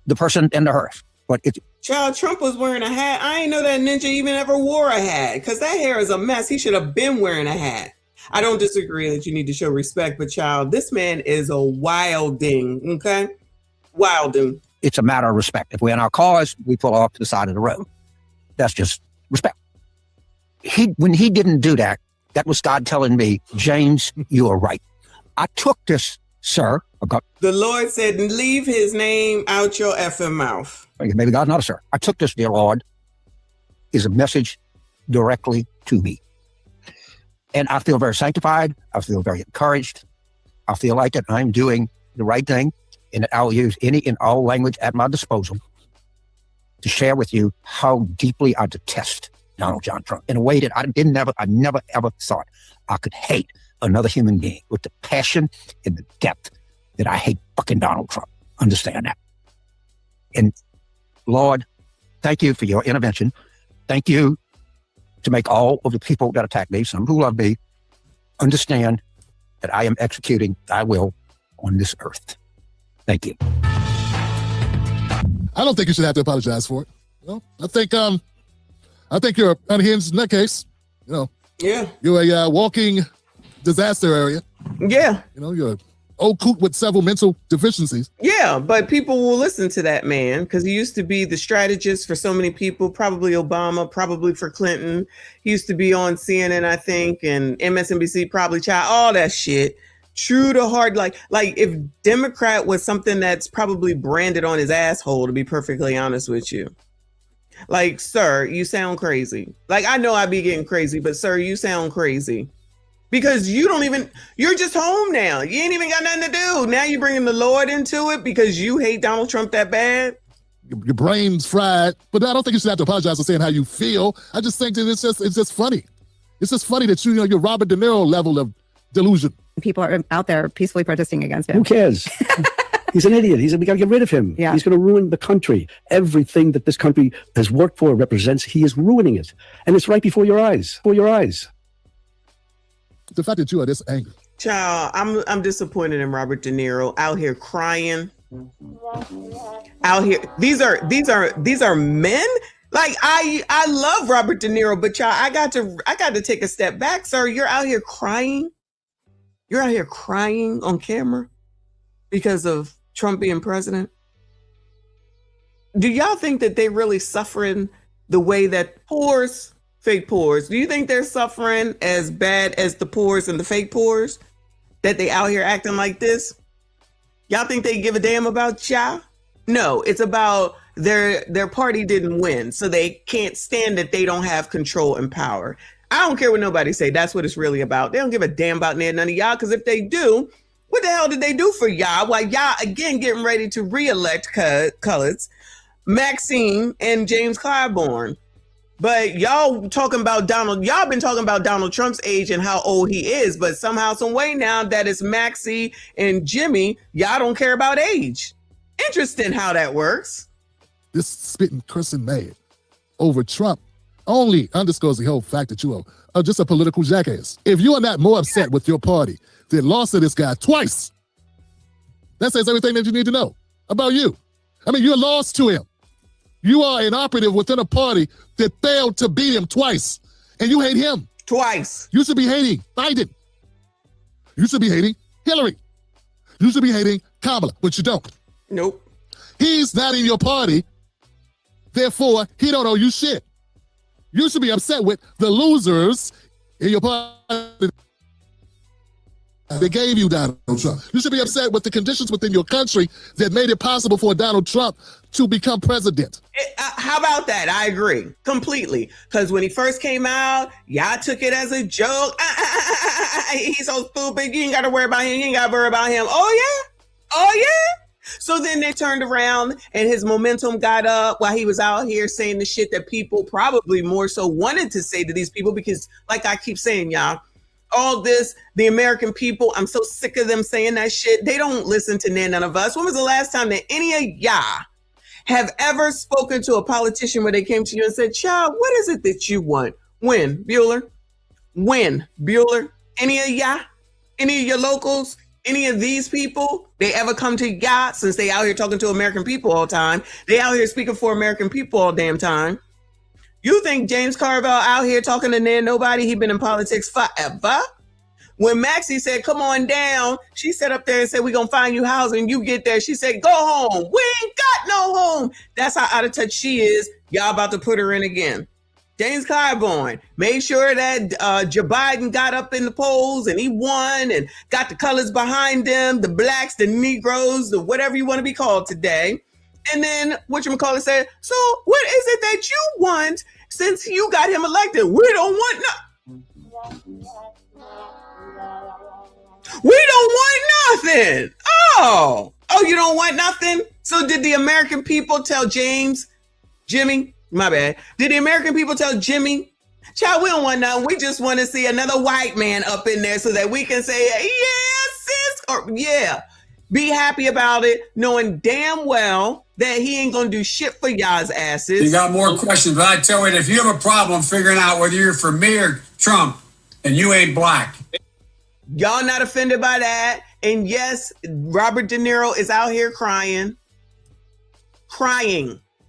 the person in the hearse. But it's Child, Trump was wearing a hat. I ain't know that ninja even ever wore a hat, because that hair is a mess. He should have been wearing a hat. I don't disagree that you need to show respect, but child, this man is a wilding, okay? Wilding. It's a matter of respect. If we're in our cars, we pull off to the side of the road. That's just respect. When he didn't do that, that was God telling me, James, you are right. I took this, sir. The Lord said, leave his name out your effing mouth. Maybe God's not a sir. I took this, dear Lord, is a message directly to me. And I feel very sanctified. I feel very encouraged. I feel like that I'm doing the right thing, and that I'll use any and all language at my disposal to share with you how deeply I detest Donald John Trump in a way that I never ever thought I could hate another human being with the passion and the depth that I hate fucking Donald Trump. Understand that. And Lord, thank you for your intervention. Thank you to make all of the people that attack me, some who love me, understand that I am executing thy will on this earth. Thank you. I don't think you should have to apologize for it. You know, I think you're unhinged nutcase. You know. Yeah. You're a walking disaster area. Yeah. You know, you're an old coot with several mental deficiencies. Yeah, but people will listen to that man because he used to be the strategist for so many people, probably Obama, probably for Clinton. He used to be on CNN, I think, and MSNBC, probably child, all that shit. True to heart, like if Democrat was something that's probably branded on his asshole, to be perfectly honest with you. Like, sir, you sound crazy. Like, I know I be getting crazy, but sir, you sound crazy. Because you're just home now. You ain't even got nothing to do. Now you're bringing the Lord into it because you hate Donald Trump that bad. Your brain's fried. But I don't think you should have to apologize for saying how you feel. I just think that it's just funny. It's just funny that you're Robert De Niro level of delusion. People are out there peacefully protesting against him. Who cares? He's an idiot. We got to get rid of him. Yeah. He's going to ruin the country. Everything that this country has worked for, represents, he is ruining it. And it's right before your eyes. The fact that you are this angry. Child, I'm disappointed in Robert De Niro out here crying. Out here. These are men? Like I love Robert De Niro, but child, I got to take a step back, sir. You're out here crying. You're out here crying on camera because of Trump being president. Do y'all think that they really suffering the way that fake poors? Do you think they're suffering as bad as the poors and the fake poors? That they out here acting like this? Y'all think they give a damn about y'all? No, it's about their party didn't win, so they can't stand that they don't have control and power. I don't care what nobody say. That's what it's really about. They don't give a damn about none of y'all, because if they do, what the hell did they do for y'all? While y'all again getting ready to re-elect Cullits, Maxine, and James Clyburn. But y'all been talking about Donald Trump's age and how old he is, but somehow, some way now that it's Maxie and Jimmy, y'all don't care about age. Interesting how that works. This spitting, cursing man over Trump only underscores the whole fact that you are just a political jackass. If you are not more upset with your party that lost to this guy twice, that says everything that you need to know about you. I mean, you're lost to him. You are an operative within a party that failed to beat him twice, and you hate him. Twice. You should be hating Biden. You should be hating Hillary. You should be hating Kamala, but you don't. Nope. He's not in your party, therefore, he don't owe you shit. You should be upset with the losers in your party that gave you Donald Trump. You should be upset with the conditions within your country that made it possible for Donald Trump to become president. How about that? I agree completely. Because when he first came out, y'all took it as a joke. He's so stupid. You ain't got to worry about him. You ain't got to worry about him. Oh, yeah? Oh, yeah. So then they turned around and his momentum got up while he was out here saying the shit that people probably more so wanted to say to these people, because like I keep saying, y'all, all this, the American people, I'm so sick of them saying that shit. They don't listen to none of us. When was the last time that any of y'all have ever spoken to a politician where they came to you and said, child, what is it that you want? When, Bueller? When, Bueller? Any of y'all? Any of your locals? Any of these people, they ever come to y'all, since they out here talking to American people all the time? They out here speaking for American people all damn time. You think James Carville out here talking to nobody? He been in politics forever. When Maxie said, come on down, she sat up there and said, we're going to find you housing. You get there. She said, go home. We ain't got no home. That's how out of touch she is. Y'all about to put her in again. James Clyburn made sure that Joe Biden got up in the polls and he won and got the colors behind him, the blacks, the Negroes, the whatever you want to be called today. And then whatchamacallit said, so what is it that you want since you got him elected? We don't want We don't want nothing. Oh, you don't want nothing? So did the American people tell Jimmy, my bad. Did the American people tell Jimmy, child, we don't want nothing. We just want to see another white man up in there so that we can say, yeah, sis, or yeah, be happy about it, knowing damn well that he ain't going to do shit for y'all's asses. You got more questions, but I tell you, if you have a problem figuring out whether you're for me or Trump and you ain't black. Y'all not offended by that. And yes, Robert De Niro is out here crying.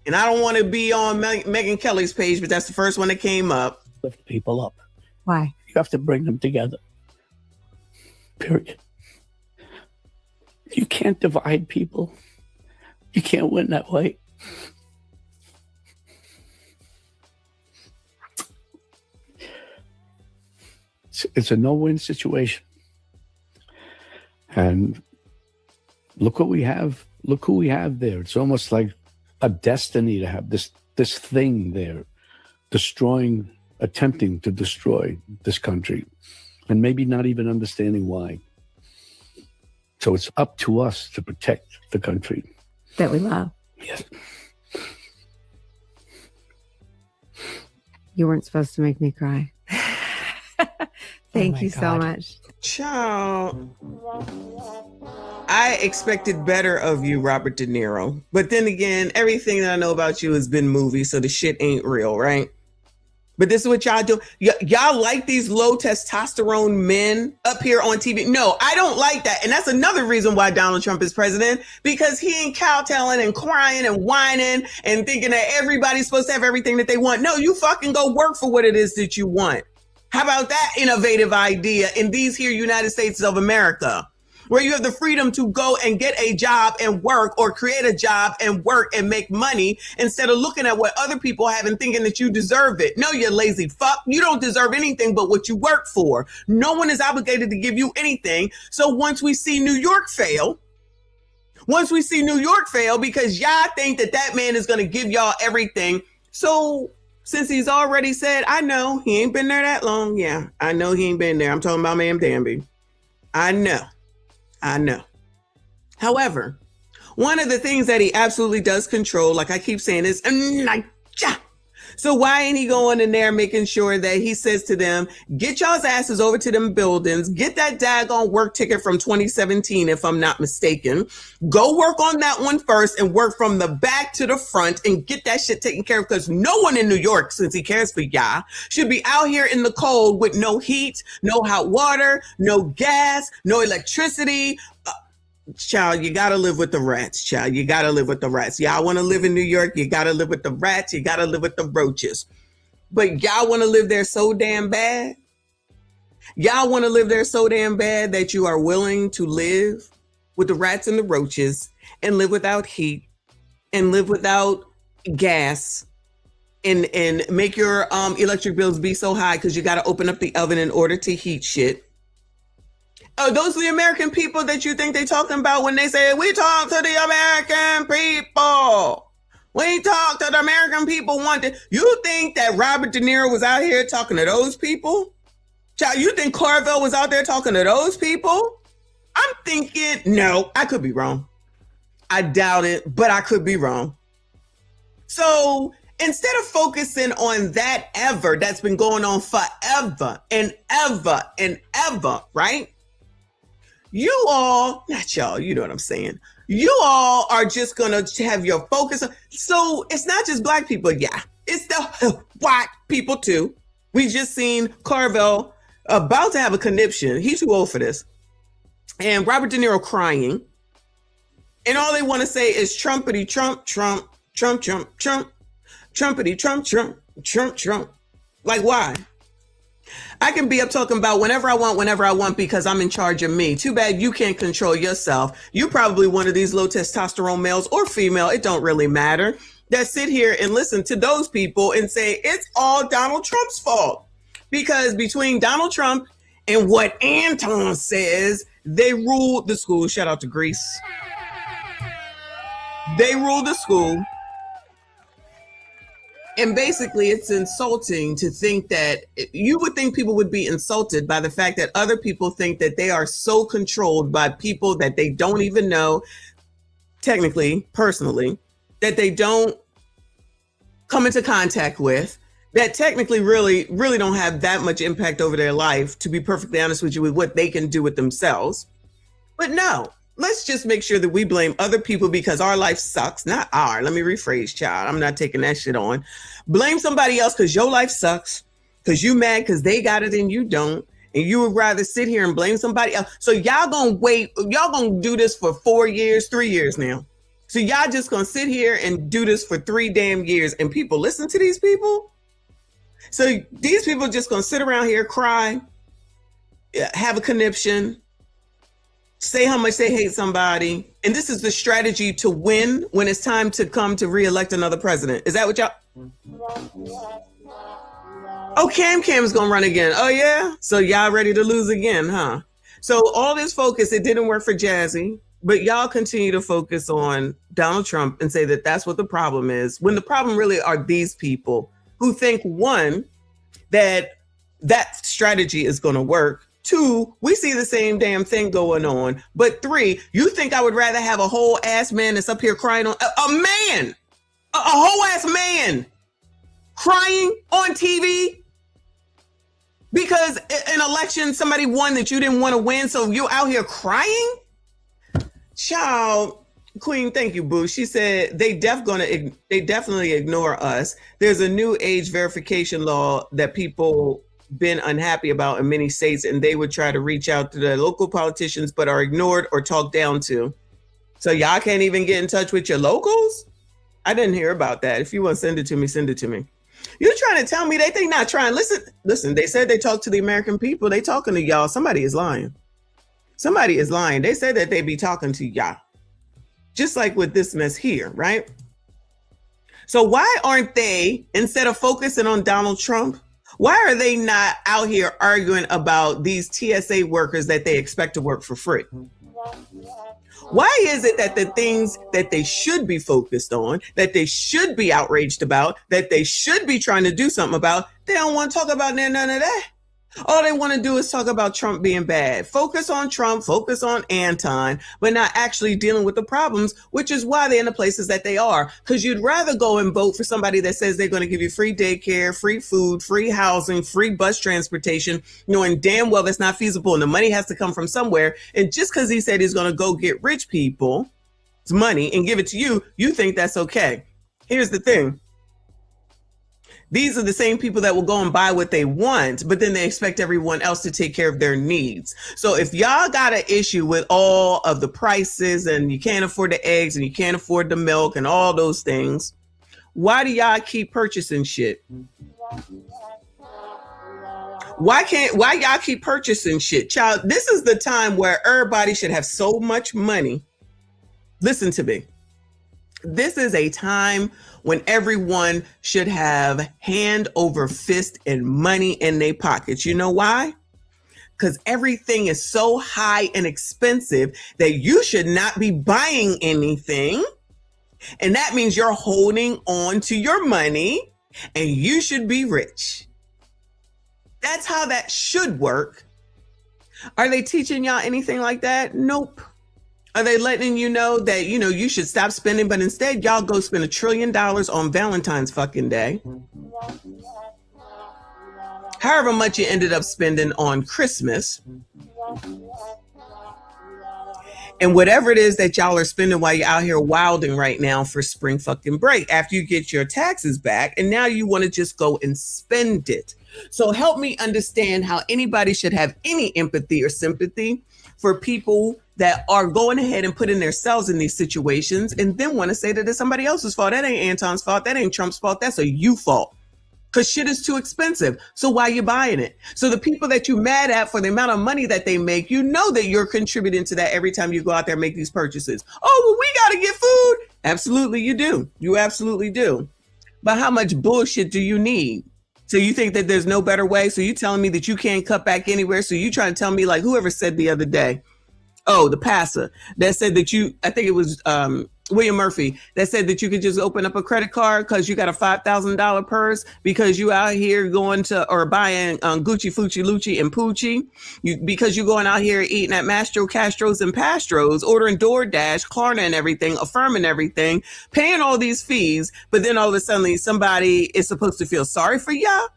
And I don't want to be on Megyn Kelly's page, but that's the first one that came up. Lift people up. Why? You have to bring them together. Period. You can't divide people. You can't win that way. It's a no-win situation. And look what we have. Look who we have there. It's almost like a destiny to have this thing there, attempting to destroy this country, and maybe not even understanding why. So it's up to us to protect the country that we love. Yes. You weren't supposed to make me cry. Thank you so much. Child, I expected better of you, Robert De Niro. But then again, everything that I know about you has been movies, so the shit ain't real, right? But this is what y'all do. Y'all like these low testosterone men up here on TV. No, I don't like that. And that's another reason why Donald Trump is president, because he ain't kowtowing and crying and whining and thinking that everybody's supposed to have everything that they want. No, you fucking go work for what it is that you want. How about that innovative idea in these here United States of America, where you have the freedom to go and get a job and work, or create a job and work and make money, instead of looking at what other people have and thinking that you deserve it. No, you lazy fuck. You don't deserve anything but what you work for. No one is obligated to give you anything. So once we see New York fail, because y'all think that man is going to give y'all everything. So since he's already said, I know he ain't been there that long. Yeah, I know he ain't been there. I'm talking about Ma'am Danby. I know. However, one of the things that he absolutely does control, like I keep saying, is so why ain't he going in there making sure that he says to them, get y'all's asses over to them buildings, get that daggone work ticket from 2017, if I'm not mistaken, go work on that one first and work from the back to the front and get that shit taken care of, because no one in New York, since he cares for y'all, should be out here in the cold with no heat, no hot water, no gas, no electricity. Child, you gotta live with the rats, child. You gotta live with the rats. Y'all want to live in New York, you gotta live with the rats, you gotta live with the roaches. But y'all want to live there so damn bad. Y'all want to live there so damn bad that you are willing to live with the rats and the roaches, and live without heat, and live without gas, and make your electric bills be so high because you got to open up the oven in order to heat shit. Oh, those are the American people that you think they talking about when they say, we talk to the American people. We talk to the American people. You think that Robert De Niro was out here talking to those people? Child, you think Carville was out there talking to those people? I'm thinking, no, I could be wrong. I doubt it, but I could be wrong. So instead of focusing on that that's been going on forever and ever and ever, right? You all, not y'all, you know what I'm saying. You all are just going to have your focus. So it's not just black people. Yeah, it's the white people too. We just seen Carvel about to have a conniption. He's too old for this. And Robert De Niro crying. And all they want to say is Trumpity Trump, Trump, Trump, Trump, Trump, Trumpity Trump, Trump, Trump, Trump. Like, why? I can be up talking about whenever I want, because I'm in charge of me. Too bad you can't control yourself. You probably one of these low testosterone males or female, it don't really matter, that sit here and listen to those people and say it's all Donald Trump's fault. Because between Donald Trump and what Anton says, they ruled the school. Shout out to Greece. They ruled the school. And basically, it's insulting to think that you would think people would be insulted by the fact that other people think that they are so controlled by people that they don't even know, technically, personally, that they don't come into contact with, that technically really don't have that much impact over their life, to be perfectly honest with you, with what they can do with themselves. But no. Let's just make sure that we blame other people because our life sucks. Not our. Let me rephrase, child. I'm not taking that shit on. Blame somebody else because your life sucks. Because you mad because they got it and you don't. And you would rather sit here and blame somebody else. So y'all gonna wait. Y'all gonna do this for 4 years, 3 years now. So y'all just gonna sit here and do this for 3 damn years. And people listen to these people. So these people just gonna sit around here, cry, have a conniption, say how much they hate somebody. And this is the strategy to win when it's time to come to re-elect another president. Is that what y'all? Oh, Cam's gonna run again. Oh yeah? So y'all ready to lose again, huh? So all this focus, it didn't work for Jazzy, but y'all continue to focus on Donald Trump and say that that's what the problem is, when the problem really are these people who think, one, that strategy is gonna work. 2, we see the same damn thing going on. But 3, you think I would rather have a whole ass man that's up here crying on a man, a whole ass man crying on TV because an election somebody won that you didn't want to win, so you're out here crying? Child, Queen, thank you, boo. She said they definitely ignore us. There's a new age verification law that people been unhappy about in many states, and they would try to reach out to the local politicians but are ignored or talked down to. So y'all can't even get in touch with your locals? I didn't hear about that. If you want to send it to me, send it to me. You're trying to tell me they think not trying. Listen, they said they talked to the American people. They talking to y'all. Somebody is lying. Somebody is lying. They said that they be talking to y'all. Just like with this mess here, right? So why aren't they, instead of focusing on Donald Trump, why are they not out here arguing about these TSA workers that they expect to work for free? Why is it that the things that they should be focused on, that they should be outraged about, that they should be trying to do something about, they don't want to talk about none of that? All they want to do is talk about Trump being bad. Focus on Trump, focus on Anton, but not actually dealing with the problems, which is why they're in the places that they are. Because you'd rather go and vote for somebody that says they're going to give you free daycare, free food, free housing, free bus transportation, knowing damn well that's not feasible and the money has to come from somewhere. And just because he said he's going to go get rich people's money and give it to you, you think that's okay. Here's the thing. These are the same people that will go and buy what they want, but then they expect everyone else to take care of their needs. So if y'all got an issue with all of the prices and you can't afford the eggs and you can't afford the milk and all those things, why do y'all keep purchasing shit? Why y'all keep purchasing shit? Child, this is the time where everybody should have so much money. Listen to me. This is a time when everyone should have hand over fist and money in their pockets. You know why? Because everything is so high and expensive that you should not be buying anything. And that means you're holding on to your money and you should be rich. That's how that should work. Are they teaching y'all anything like that? Nope. Are they letting you know that, you should stop spending, but instead y'all go spend $1 trillion on Valentine's fucking Day? However much you ended up spending on Christmas. And whatever it is that y'all are spending while you're out here wilding right now for spring fucking break, after you get your taxes back, and now you want to just go and spend it. So help me understand how anybody should have any empathy or sympathy for people that are going ahead and putting themselves in these situations and then want to say that it's somebody else's fault. That ain't Anton's fault. That ain't Trump's fault. That's a you fault. Because shit is too expensive. So why you buying it? So the people that you mad at for the amount of money that they make, you know that you're contributing to that every time you go out there and make these purchases. Oh, well, we got to get food. Absolutely, you do. You absolutely do. But how much bullshit do you need? So you think that there's no better way? So you telling me that you can't cut back anywhere? So you trying to tell me, like whoever said the other day, the passer that said that I think it was William Murphy, that said that you could just open up a credit card because you got a $5,000 purse because you out here going to or buying Gucci, Fucci, Lucci, and Poochie. Because you're going out here eating at Mastro, Castro's, and Pastros, ordering DoorDash, Klarna, and everything, affirming everything, paying all these fees, but then all of a sudden somebody is supposed to feel sorry for y'all?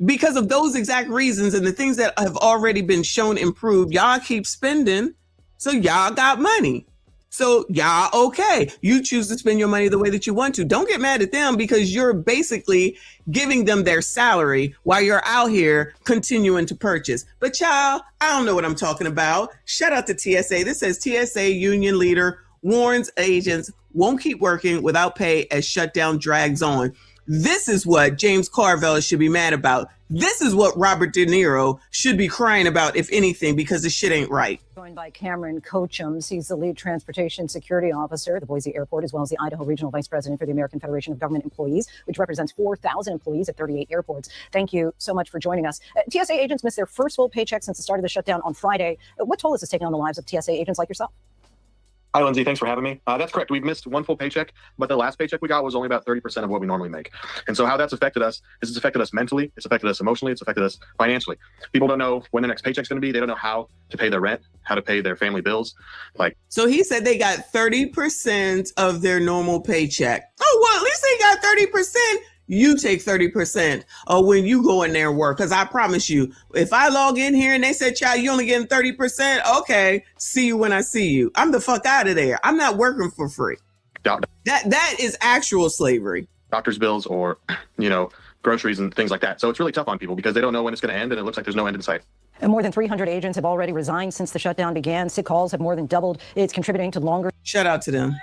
Because of those exact reasons and the things that have already been shown improved, y'all keep spending, so y'all got money. So y'all okay. You choose to spend your money the way that you want to. Don't get mad at them because you're basically giving them their salary while you're out here continuing to purchase. But y'all, I don't know what I'm talking about. Shout out to TSA. This says TSA union leader warns agents won't keep working without pay as shutdown drags on. This is what James Carville should be mad about. This is what Robert De Niro should be crying about, if anything, because the shit ain't right. Joined by Cameron Cochums. He's the lead transportation security officer at the Boise Airport, as well as the Idaho Regional Vice President for the American Federation of Government Employees, which represents 4,000 employees at 38 airports. Thank you so much for joining us. TSA agents missed their first full paycheck since the start of the shutdown on Friday. What toll is this taking on the lives of TSA agents like yourself? Hi, Lindsay. Thanks for having me. That's correct. We've missed one full paycheck, but the last paycheck we got was only about 30% of what we normally make. And so how that's affected us is it's affected us mentally, it's affected us emotionally, it's affected us financially. People don't know when their next paycheck's going to be. They don't know how to pay their rent, how to pay their family bills. So he said they got 30% of their normal paycheck. Oh, well, at least they got 30%. You take 30% when you go in there and work. Because I promise you, if I log in here and they said, child, you only getting 30%, okay, see you when I see you. I'm the fuck out of there. I'm not working for free. That is actual slavery. Doctor's bills or, groceries and things like that. So it's really tough on people because they don't know when it's going to end and it looks like there's no end in sight. And more than 300 agents have already resigned since the shutdown began. Sick calls have more than doubled. It's contributing to longer. Shout out to them.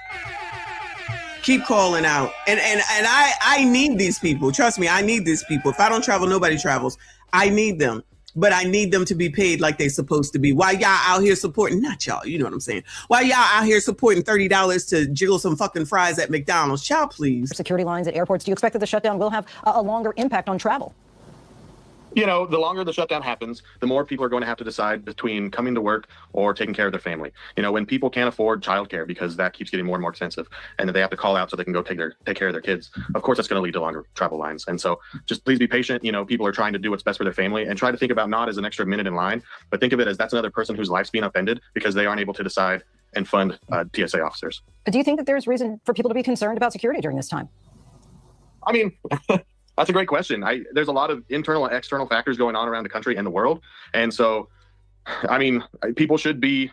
Keep calling out. And I need these people. Trust me, I need these people. If I don't travel, nobody travels. I need them. But I need them to be paid like they're supposed to be. Why y'all out here supporting, not y'all, you know what I'm saying. Why y'all out here supporting $30 to jiggle some fucking fries at McDonald's? Child, please. Security lines at airports. Do you expect that the shutdown will have a longer impact on travel? The longer the shutdown happens, the more people are going to have to decide between coming to work or taking care of their family. When people can't afford childcare because that keeps getting more and more expensive and that they have to call out so they can go take care of their kids, of course, that's going to lead to longer travel lines. And so just please be patient. People are trying to do what's best for their family and try to think about not as an extra minute in line, but think of it as that's another person whose life's being upended because they aren't able to decide and fund TSA officers. Do you think that there's reason for people to be concerned about security during this time? I mean, that's a great question. There's a lot of internal and external factors going on around the country and the world. And so, people should be...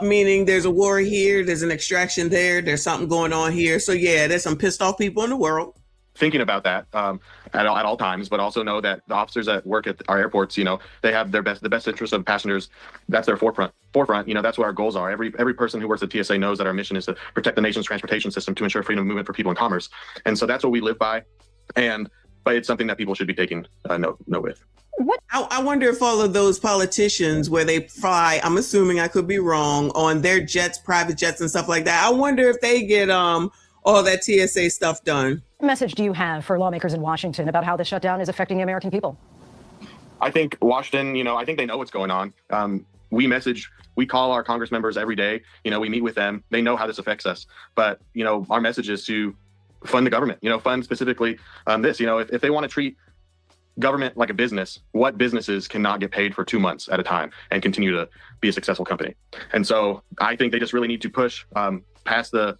Meaning there's a war here, there's an extraction there's something going on here. So yeah, there's some pissed off people in the world. Thinking about that at all times, but also know that the officers that work at our airports, they have the best interest of passengers. That's their forefront. That's what our goals are. Every person who works at TSA knows that our mission is to protect the nation's transportation system to ensure freedom of movement for people and commerce. And so that's what we live by. But it's something that people should be taking note with. I wonder if all of those politicians where they fly, I'm assuming, I could be wrong, on their jets, private jets and stuff like that, I wonder if they get all that TSA stuff done. What message do you have for lawmakers in Washington about how the shutdown is affecting the American people? I think Washington, I think they know what's going on. We call our Congress members every day. We meet with them. They know how this affects us. But, our message is to fund the government, fund specifically this. If they want to treat government like a business, what businesses cannot get paid for 2 months at a time and continue to be a successful company? And so I think they just really need to push past the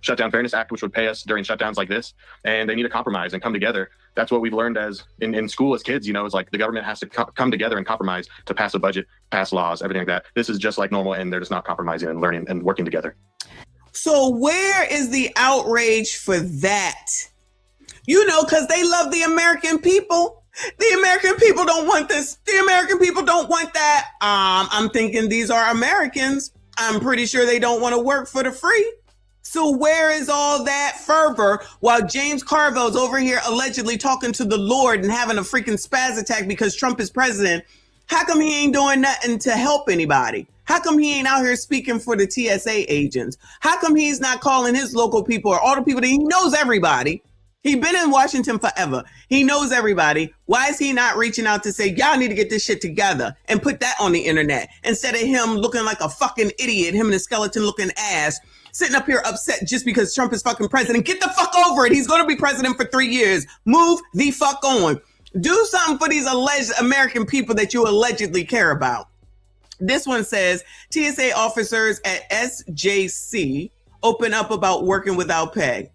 Shutdown Fairness Act, which would pay us during shutdowns like this. And they need to compromise and come together. That's what we've learned as in school as kids, is like the government has to come together and compromise to pass a budget, pass laws, everything like that. This is just like normal, and they're just not compromising and learning and working together. So where is the outrage for that? Because they love the American people. The American people don't want this. The American people don't want that. I'm thinking these are Americans. I'm pretty sure they don't want to work for the free. So where is all that fervor while James Carville's over here allegedly talking to the Lord and having a freaking spaz attack because Trump is president? How come he ain't doing nothing to help anybody? How come he ain't out here speaking for the TSA agents? How come he's not calling his local people or all the people that he knows everybody? He's been in Washington forever. He knows everybody. Why is he not reaching out to say, y'all need to get this shit together and put that on the internet instead of him looking like a fucking idiot, him and a skeleton looking ass, sitting up here upset just because Trump is fucking president? Get the fuck over it. He's going to be president for 3 years. Move the fuck on. Do something for these alleged American people that you allegedly care about. This one says TSA officers at SJC open up about working without pay.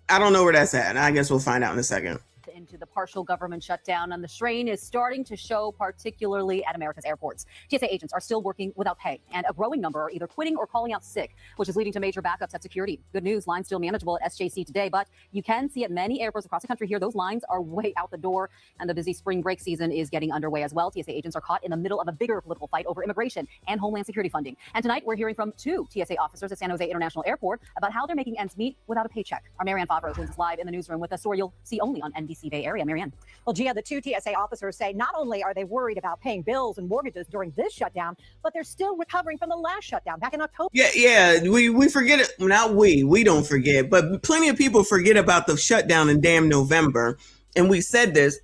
I don't know where that's at. I guess we'll find out in a second. Into the partial government shutdown, and the strain is starting to show, particularly at America's airports. TSA agents are still working without pay, and a growing number are either quitting or calling out sick, which is leading to major backups at security. Good news, lines still manageable at SJC today, but you can see at many airports across the country here, those lines are way out the door, and the busy spring break season is getting underway as well. TSA agents are caught in the middle of a bigger political fight over immigration and homeland security funding. And tonight, we're hearing from 2 TSA officers at San Jose International Airport about how they're making ends meet without a paycheck. Our Marianne Favreau joins us live in the newsroom with a story you'll see only on NBC Bay Area. Marianne. Well, Gia, the 2 TSA officers say not only are they worried about paying bills and mortgages during this shutdown, but they're still recovering from the last shutdown back in October. Yeah, we forget it. Not we don't forget, but plenty of people forget about the shutdown in damn November. And we said this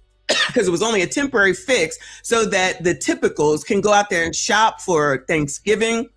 because it was only a temporary fix so that the typicals can go out there and shop for Thanksgiving,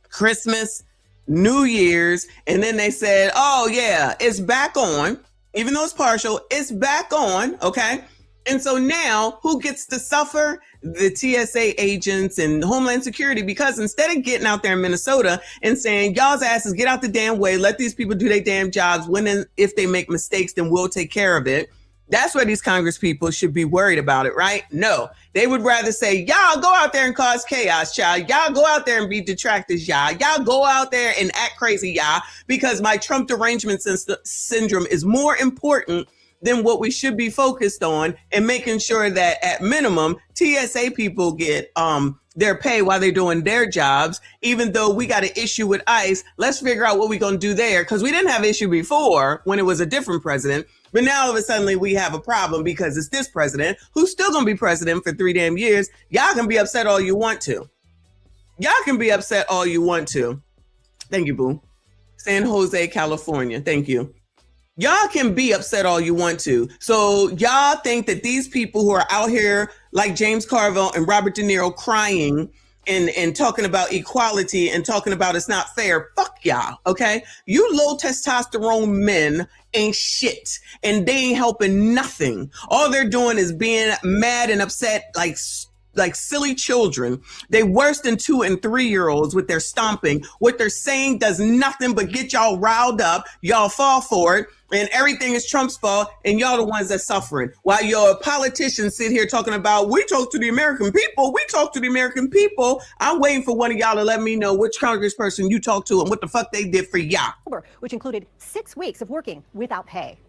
Christmas, New Year's. And then they said, oh yeah, it's back on. Even though it's partial, it's back on, okay? And so now, who gets to suffer? The TSA agents and Homeland Security, because instead of getting out there in Minnesota and saying, y'all's asses, get out the damn way, let these people do their damn jobs, when and if they make mistakes, then we'll take care of it. That's where these Congress people should be worried about it, right? No, they would rather say, y'all go out there and cause chaos, child. Y'all go out there and be detractors, y'all. Y'all go out there and act crazy, y'all, because my Trump derangement syndrome is more important than what we should be focused on and making sure that at minimum, TSA people get their pay while they're doing their jobs. Even though we got an issue with ICE, let's figure out what we're going to do there, because we didn't have an issue before when it was a different president. But now all of a sudden we have a problem because it's this president who's still going to be president for 3 damn years. Y'all can be upset all you want to. Y'all can be upset all you want to. Thank you, boo. San Jose, California. Thank you. Y'all can be upset all you want to. So y'all think that these people who are out here like James Carville and Robert De Niro crying and talking about equality and talking about it's not fair. Fuck y'all, okay? You low testosterone men ain't shit, and they ain't helping nothing. All they're doing is being mad and upset like silly children. They worse than 2 and 3-year-olds with their stomping. What they're saying does nothing but get y'all riled up. Y'all fall for it, and everything is Trump's fault, and y'all the ones that's suffering. While your politicians sit here talking about, we talk to the American people, we talk to the American people. I'm waiting for one of y'all to let me know which congressperson you talk to and what the fuck they did for y'all. Which included 6 weeks of working without pay.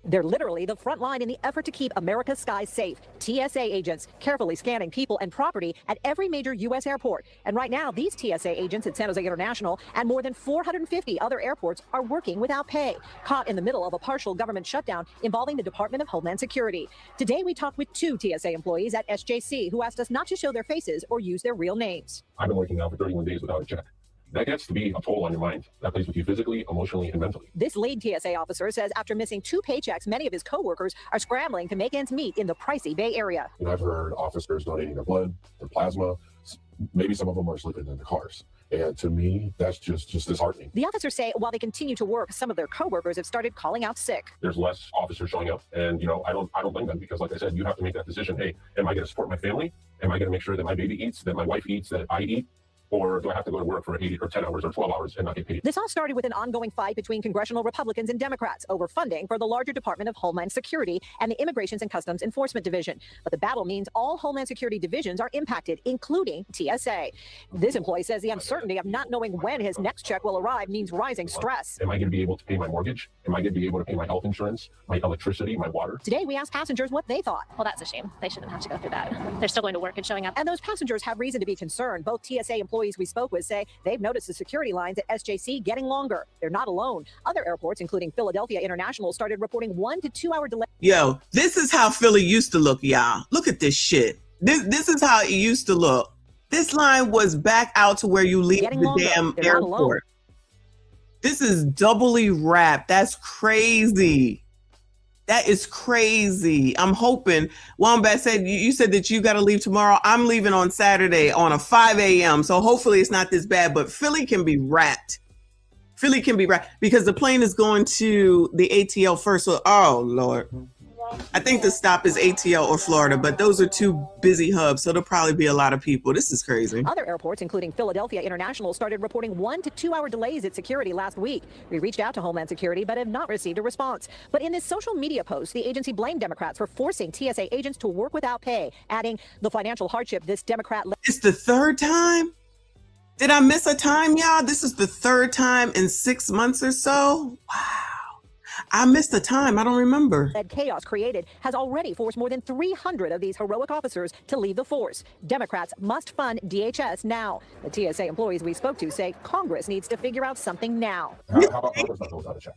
They're literally the front line in the effort to keep America's skies safe. TSA agents carefully scanning people and property at every major U.S. airport. And right now, these TSA agents at San Jose International and more than 450 other airports are working without pay, caught in the middle of a partial government shutdown involving the Department of Homeland Security. Today, we talked with 2 TSA employees at SJC who asked us not to show their faces or use their real names. I've been working now for 31 days without a check. That gets to be a toll on your mind. That plays with you physically, emotionally, and mentally. This lead TSA officer says after missing 2 paychecks, many of his coworkers are scrambling to make ends meet in the pricey Bay Area. And I've heard officers donating their blood, their plasma. Maybe some of them are sleeping in their cars. And to me, that's just disheartening. The officers say while they continue to work, some of their coworkers have started calling out sick. There's less officers showing up, and I don't blame them, because like I said, you have to make that decision. Hey, am I going to support my family? Am I going to make sure that my baby eats, that my wife eats, that I eat? Or do I have to go to work for 8 or 10 hours or 12 hours and not get paid? This all started with an ongoing fight between congressional Republicans and Democrats over funding for the larger Department of Homeland Security and the Immigrations and Customs Enforcement Division. But the battle means all Homeland Security divisions are impacted, including TSA. This employee says the uncertainty of not knowing when his next check will arrive means rising stress. Am I going to be able to pay my mortgage? Am I going to be able to pay my health insurance, my electricity, my water? Today, we asked passengers what they thought. Well, that's a shame. They shouldn't have to go through that. They're still going to work and showing up. And those passengers have reason to be concerned. Both TSA employees we spoke with say they've noticed the security lines at SJC getting longer. They're not alone. Other airports, including Philadelphia International, started reporting 1 to 2 hour delays. Yo, this is how Philly used to look, y'all. Look at this shit. This is how it used to look. This line was back out to where you leave the damn airport. This is doubly wrapped. That's crazy. That is crazy. I'm hoping. Wombat said, you said that you got to leave tomorrow. I'm leaving on Saturday on a 5 a.m. So hopefully it's not this bad, but Philly can be wrapped. Philly can be wrapped because the plane is going to the ATL first. So, oh, Lord. I think the stop is ATL or Florida, but those are two busy hubs. So there'll probably be a lot of people. This is crazy. Other airports, including Philadelphia International, started reporting 1 to 2 hour delays at security last week. We reached out to Homeland Security, but have not received a response. But in this social media post, the agency blamed Democrats for forcing TSA agents to work without pay, adding the financial hardship this Democrat. It's the third time? Did I miss a time, y'all? This is the third time in 6 months or so? Wow. I missed the time. I don't remember. That chaos created has already forced more than 300 of these heroic officers to leave the force. Democrats must fund DHS now. The TSA employees we spoke to say Congress needs to figure out something now. How about Congress not go without a check?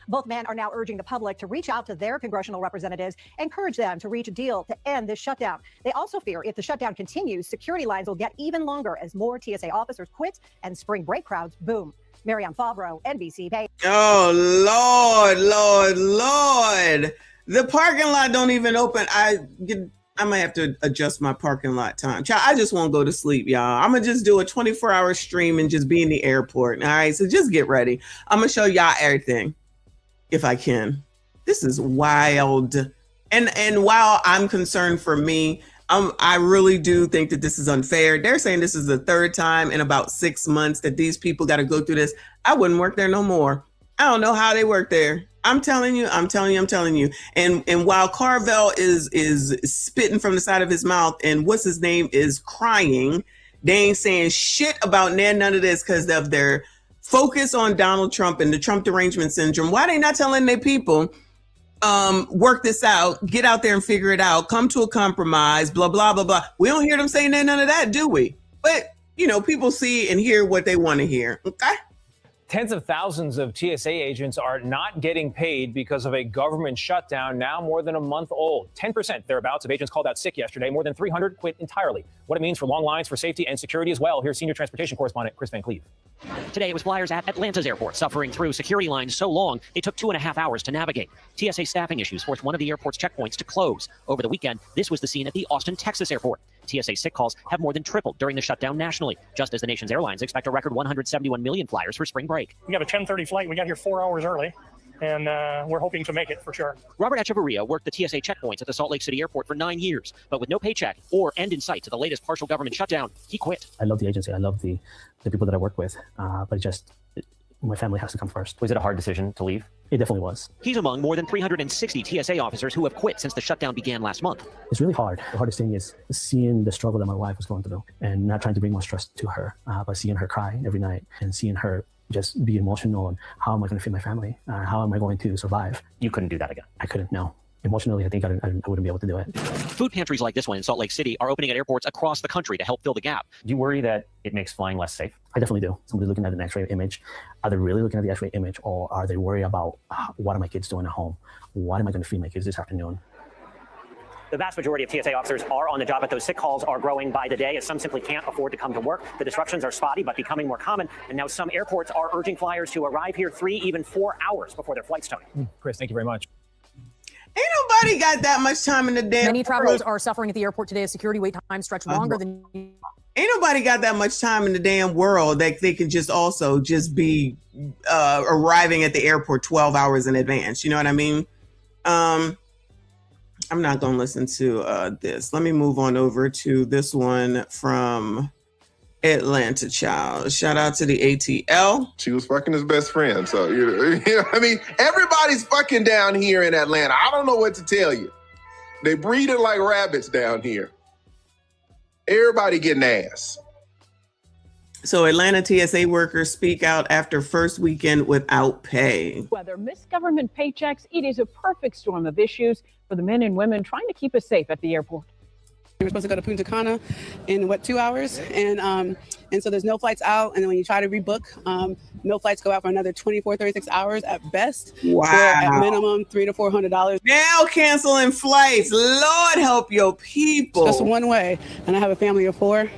Both men are now urging the public to reach out to their congressional representatives, encourage them to reach a deal to end this shutdown. They also fear if the shutdown continues, security lines will get even longer as more TSA officers quit and spring break crowds boom. Marianne Favreau, NBC. Oh, Lord. The parking lot don't even open. I might have to adjust my parking lot time. Child, I just won't go to sleep, y'all. I'm going to just do a 24-hour stream and just be in the airport. All right, so just get ready. I'm going to show y'all everything if I can. This is wild. And while I'm concerned for me, I really do think that this is unfair. They're saying this is the third time in about 6 months that these people got to go through this. I wouldn't work there no more. I don't know how they work there. I'm telling you. And while Carvel is spitting from the side of his mouth and what's his name is crying, they ain't saying shit about none of this because of their focus on Donald Trump and the Trump derangement syndrome. Why they not telling their people, work this out, get out there and figure it out, come to a compromise, blah, blah, blah, blah. We don't hear them saying none of that, do we? But, people see and hear what they want to hear, okay? Tens of thousands of TSA agents are not getting paid because of a government shutdown now more than a month old. 10% thereabouts of agents called out sick yesterday. More than 300 quit entirely. What it means for long lines for safety and security as well. Here's senior transportation correspondent Chris Van Cleve. Today, it was flyers at Atlanta's airport suffering through security lines so long they took 2.5 hours to navigate. TSA staffing issues forced one of the airport's checkpoints to close. Over the weekend, this was the scene at the Austin, Texas airport. TSA sick calls have more than tripled during the shutdown nationally, just as the nation's airlines expect a record 171 million flyers for spring break. We have a 10:30 flight. We got here 4 hours early, and we're hoping to make it for sure. Robert Echeverria worked the TSA checkpoints at the Salt Lake City airport for 9 years, but with no paycheck or end in sight to the latest partial government shutdown, he quit. I love the agency. I love the people that I work with, but my family has to come first. Was it a hard decision to leave? It definitely was. He's among more than 360 TSA officers who have quit since the shutdown began last month. It's really hard. The hardest thing is seeing the struggle that my wife was going through and not trying to bring more stress to her, but seeing her cry every night and seeing her just be emotional and how am I going to feed my family? How am I going to survive? You couldn't do that again? I couldn't, no. Emotionally, I think I wouldn't be able to do it. Food pantries like this one in Salt Lake City are opening at airports across the country to help fill the gap. Do you worry that it makes flying less safe? I definitely do. Somebody's looking at an x-ray image. Are they really looking at the x-ray image, or are they worried about what are my kids doing at home? What am I going to feed my kids this afternoon? The vast majority of TSA officers are on the job, but those sick calls are growing by the day as some simply can't afford to come to work. The disruptions are spotty, but becoming more common. And now some airports are urging flyers to arrive here 3, even 4 hours before their flights, Tony. Chris, thank you very much. Ain't nobody got that much time in the damn Many travelers world. are suffering at the airport today as security wait times stretch longer than Ain't nobody got that much time in the damn world that they can just also just be arriving at the airport 12 hours in advance. You know what I mean? I'm not going to listen to this. Let me move on over to this one from Atlanta, child. Shout out to the ATL. She was fucking his best friend. So, you know, I mean, everybody's fucking down here in Atlanta. I don't know what to tell you. They breeding like rabbits down here. Everybody getting ass. So Atlanta TSA workers speak out after first weekend without pay. Whether missed government paychecks, it is a perfect storm of issues for the men and women trying to keep us safe at the airport. We were supposed to go to Punta Cana in 2 hours, and so there's no flights out. And then when you try to rebook, no flights go out for another 24, 36 hours at best. Wow. For at minimum $300 to $400. Now canceling flights. Lord help your people. Just one way, and I have a family of 4.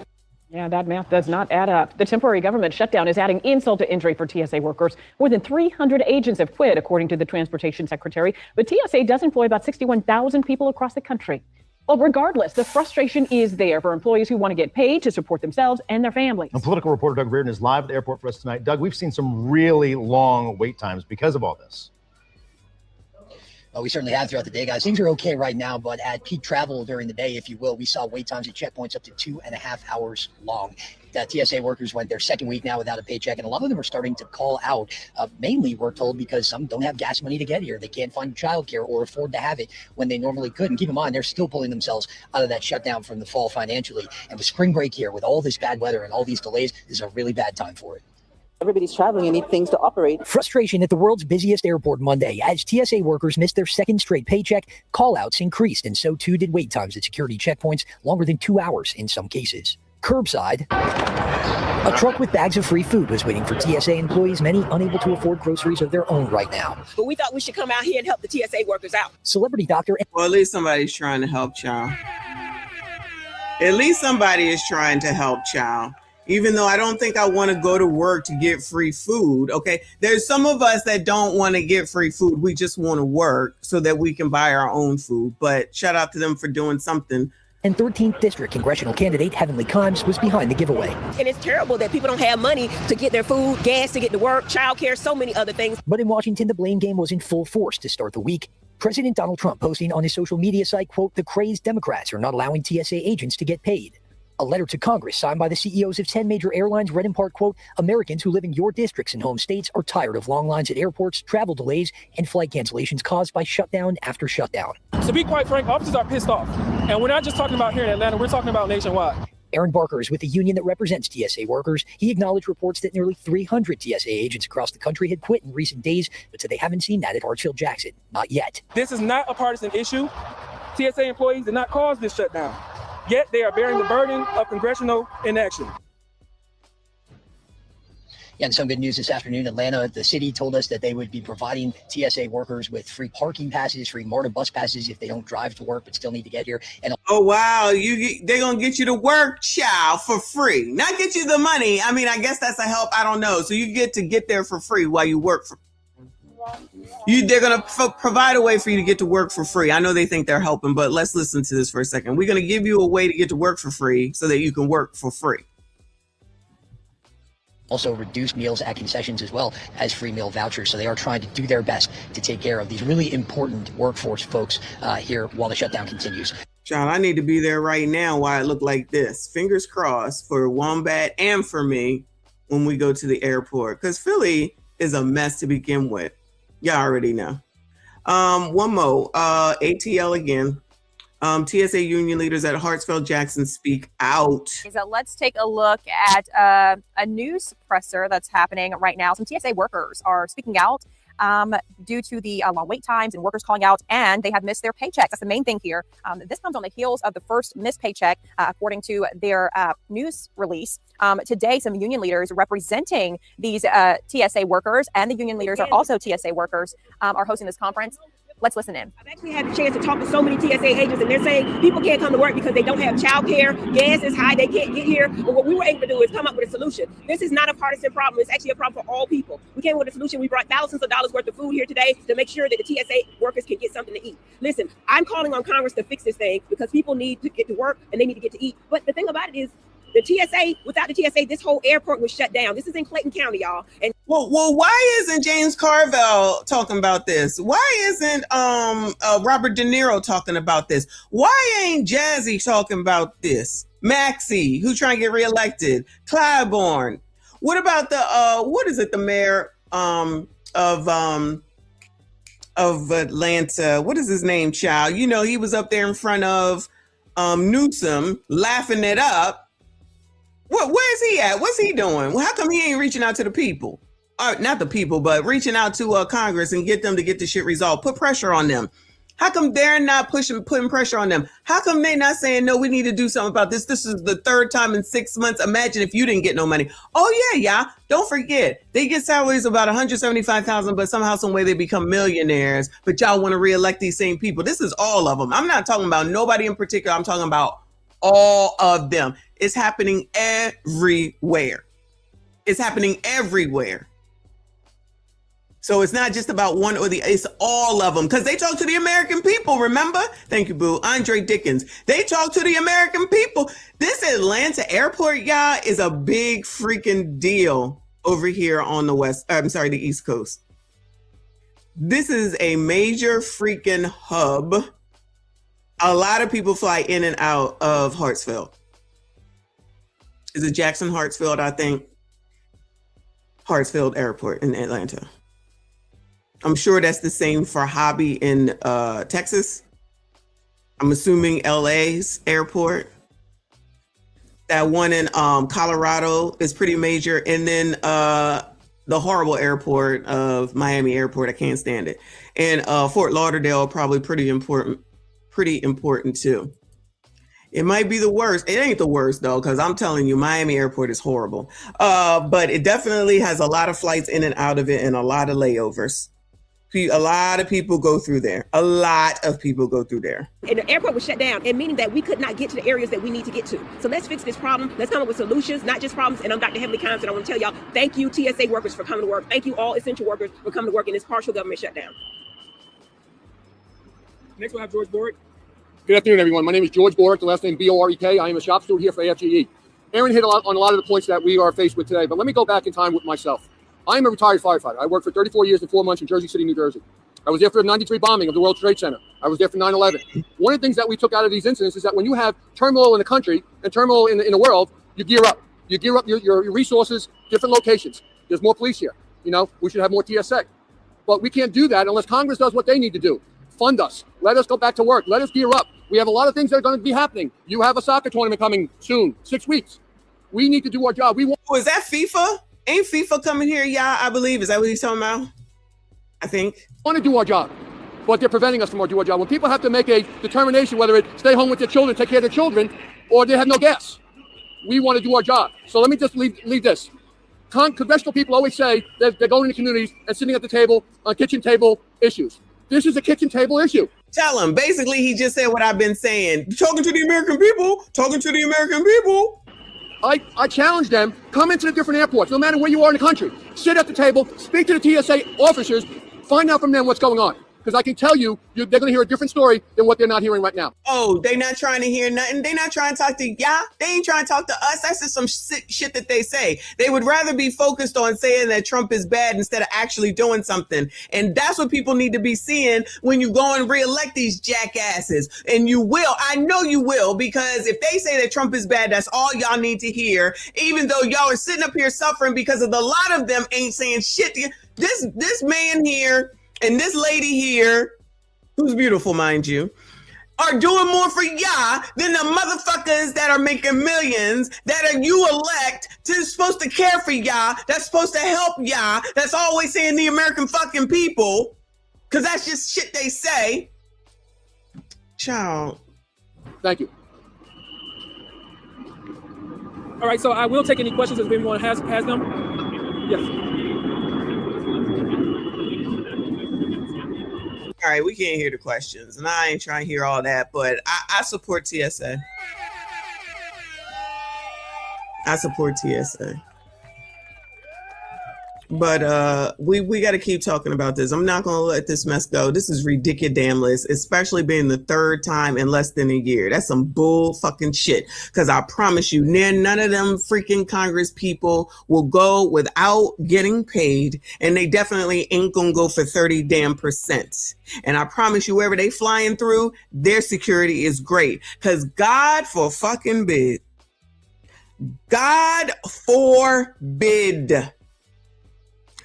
Yeah, that math does not add up. The temporary government shutdown is adding insult to injury for TSA workers. More than 300 agents have quit, according to the Transportation Secretary. But TSA does employ about 61,000 people across the country. Well, regardless, the frustration is there for employees who want to get paid to support themselves and their families. And political reporter Doug Reardon is live at the airport for us tonight. Doug, we've seen some really long wait times because of all this. Well, we certainly have throughout the day, guys. Things are okay right now, but at peak travel during the day, if you will, we saw wait times at checkpoints up to 2.5 hours long. The TSA workers went their second week now without a paycheck, and a lot of them are starting to call out, mainly, we're told, because some don't have gas money to get here. They can't find childcare or afford to have it when they normally could. And keep in mind, they're still pulling themselves out of that shutdown from the fall financially. And with spring break here, with all this bad weather and all these delays, this is a really bad time for it. Everybody's traveling and need things to operate. Frustration at the world's busiest airport Monday as TSA workers missed their second straight paycheck. Call-outs increased, and so too did wait times at security checkpoints, longer than 2 hours in some cases. Curbside, a truck with bags of free food was waiting for TSA employees, many unable to afford groceries of their own right now. But we thought we should come out here and help the TSA workers out. Celebrity doctor. Well, at least somebody's trying to help, child. At least somebody is trying to help, child. Even though I don't think I want to go to work to get free food, okay? There's some of us that don't want to get free food. We just want to work so that we can buy our own food. But shout out to them for doing something. And 13th District congressional candidate Heavenly Kimes was behind the giveaway. And it's terrible that people don't have money to get their food, gas to get to work, childcare, so many other things. But in Washington, the blame game was in full force to start the week. President Donald Trump posting on his social media site, quote, "The crazed Democrats are not allowing TSA agents to get paid." A letter to Congress signed by the CEOs of 10 major airlines read in part, quote, "Americans who live in your districts and home states are tired of long lines at airports, travel delays, and flight cancellations caused by shutdown after shutdown." To be quite frank, officers are pissed off. And we're not just talking about here in Atlanta, we're talking about nationwide. Aaron Barker is with the union that represents TSA workers. He acknowledged reports that nearly 300 TSA agents across the country had quit in recent days, but said they haven't seen that at Hartsfield-Jackson. Not yet. This is not a partisan issue. TSA employees did not cause this shutdown. Yet they are bearing the burden of congressional inaction. Yeah, and some good news this afternoon. Atlanta, the city told us that they would be providing TSA workers with free parking passes, free MARTA bus passes if they don't drive to work but still need to get here. And oh, wow. They're going to get you to work, child, for free. Not get you the money. I mean, I guess that's a help. I don't know. So you get to get there for free while you work for they're going to provide a way for you to get to work for free. I know they think they're helping, but let's listen to this for a second. We're going to give you a way to get to work for free so that you can work for free. also reduced meals at concessions as well as free meal vouchers. So they are trying to do their best to take care of these really important workforce folks here while the shutdown continues. John, I need to be there right now while it looked like this. Fingers crossed for Wombat and for me when we go to the airport, because Philly is a mess to begin with. Y'all already know. One more, ATL again. TSA union leaders at Hartsfield-Jackson speak out. So let's take a look at a news presser that's happening right now. Some TSA workers are speaking out due to the long wait times and workers calling out, and they have missed their paychecks. That's the main thing here. This comes on the heels of the first missed paycheck, according to their news release. Today, some union leaders representing these TSA workers, and the union leaders are also TSA workers, are hosting this conference. Let's listen in. I've actually had the chance to talk to so many TSA agents, and they're saying people can't come to work because they don't have childcare, gas is high, they can't get here. But what we were able to do is come up with a solution. This is not a partisan problem. It's actually a problem for all people. We came up with a solution. We brought thousands of dollars worth of food here today to make sure that the TSA workers can get something to eat. Listen, I'm calling on Congress to fix this thing because people need to get to work and they need to get to eat. But the thing about it is, The TSA, without the TSA, this whole airport was shut down. This is in Clayton County, y'all. And well, why isn't James Carville talking about this? Why isn't Robert De Niro talking about this? Why ain't Jazzy talking about this? Maxie, who trying to get reelected? Clyburn. What about the mayor of Atlanta? What is his name, child? You know, he was up there in front of Newsom laughing it up. Where's he at? What's he doing? Well, how come he ain't reaching out to the people? Not the people, but reaching out to Congress and get them to get the shit resolved. Put pressure on them. How come they're not putting pressure on them? How come they not saying, no, we need to do something about this? This is the third time in 6 months. Imagine if you didn't get no money. Oh, yeah. Don't forget. They get salaries about $175,000, but somehow, some way they become millionaires. But y'all want to reelect these same people. This is all of them. I'm not talking about nobody in particular. I'm talking about all of them. It's happening everywhere. It's happening everywhere. So it's not just about one or the, it's all of them. Because they talk to the American people, remember? Thank you, boo. Andre Dickens. They talk to the American people. This Atlanta airport, y'all, is a big freaking deal over here on the East Coast. This is a major freaking hub. A lot of people fly in and out of Hartsfield. Is it Jackson Hartsfield, I think? Hartsfield Airport in Atlanta. I'm sure that's the same for Hobby in Texas. I'm assuming LA's airport. That one in Colorado is pretty major. And then the horrible airport of Miami Airport, I can't stand it. And Fort Lauderdale, probably pretty important too. It might be the worst. It ain't the worst though, because I'm telling you, Miami Airport is horrible. But it definitely has a lot of flights in and out of it and a lot of layovers. A lot of people go through there. And the airport was shut down, and meaning that we could not get to the areas that we need to get to. So let's fix this problem. Let's come up with solutions, not just problems. And I'm Dr. Heavenly Combs, and I want to tell y'all, thank you, TSA workers, for coming to work. Thank you, all essential workers, for coming to work in this partial government shutdown. Next, we'll have George Borek. Good afternoon, everyone. My name is George Borek, the last name Borek. I am a shop steward here for AFGE. Aaron hit on a lot of the points that we are faced with today, but let me go back in time with myself. I am a retired firefighter. I worked for 34 years and 4 months in Jersey City, New Jersey. I was there for the 93 bombing of the World Trade Center. I was there for 9/11. One of the things that we took out of these incidents is that when you have turmoil in the country and turmoil in the world, you gear up. You gear up your resources, different locations. There's more police here. You know, we should have more TSA. But we can't do that unless Congress does what they need to do. Fund us. Let us go back to work. Let us gear up. We have a lot of things that are going to be happening. You have a soccer tournament coming soon, 6 weeks. We need to do our job. Is that FIFA? Ain't FIFA coming here, y'all? I believe. Is that what he's talking about? I think. Want to do our job, but they're preventing us from doing our job. When people have to make a determination whether it stay home with their children, take care of their children, or they have no gas, we want to do our job. So let me just leave this. Congressional people always say that they're going into communities and sitting at the table on kitchen table issues. This is a kitchen table issue. Tell him. Basically, he just said what I've been saying. Talking to the American people. Talking to the American people. I challenge them, come into the different airports, no matter where you are in the country. Sit at the table, speak to the TSA officers, find out from them what's going on. Because I can tell you, they're going to hear a different story than what they're not hearing right now. Oh, they not trying to hear nothing. They not trying to talk to y'all. They ain't trying to talk to us. That's just some shit that they say. They would rather be focused on saying that Trump is bad instead of actually doing something. And that's what people need to be seeing when you go and reelect these jackasses. And you will. I know you will, because if they say that Trump is bad, that's all y'all need to hear. Even though y'all are sitting up here suffering because of a lot of them ain't saying shit to you. This man here and this lady here, who's beautiful, mind you, are doing more for y'all than the motherfuckers that are making millions, that are you elect, that's supposed to care for y'all, that's supposed to help y'all, that's always saying the American fucking people, because that's just shit they say. Ciao. Thank you. All right, so I will take any questions if anyone has them. Yes. All right, we can't hear the questions, and I ain't trying to hear all that, but I support TSA. I support TSA. But we got to keep talking about this. I'm not going to let this mess go. This is ridiculous, especially being the third time in less than a year. That's some bull fucking shit. Because I promise you, none of them freaking Congress people will go without getting paid, and they definitely ain't going to go for 30%. And I promise you, wherever they flying through, their security is great. Because God forbid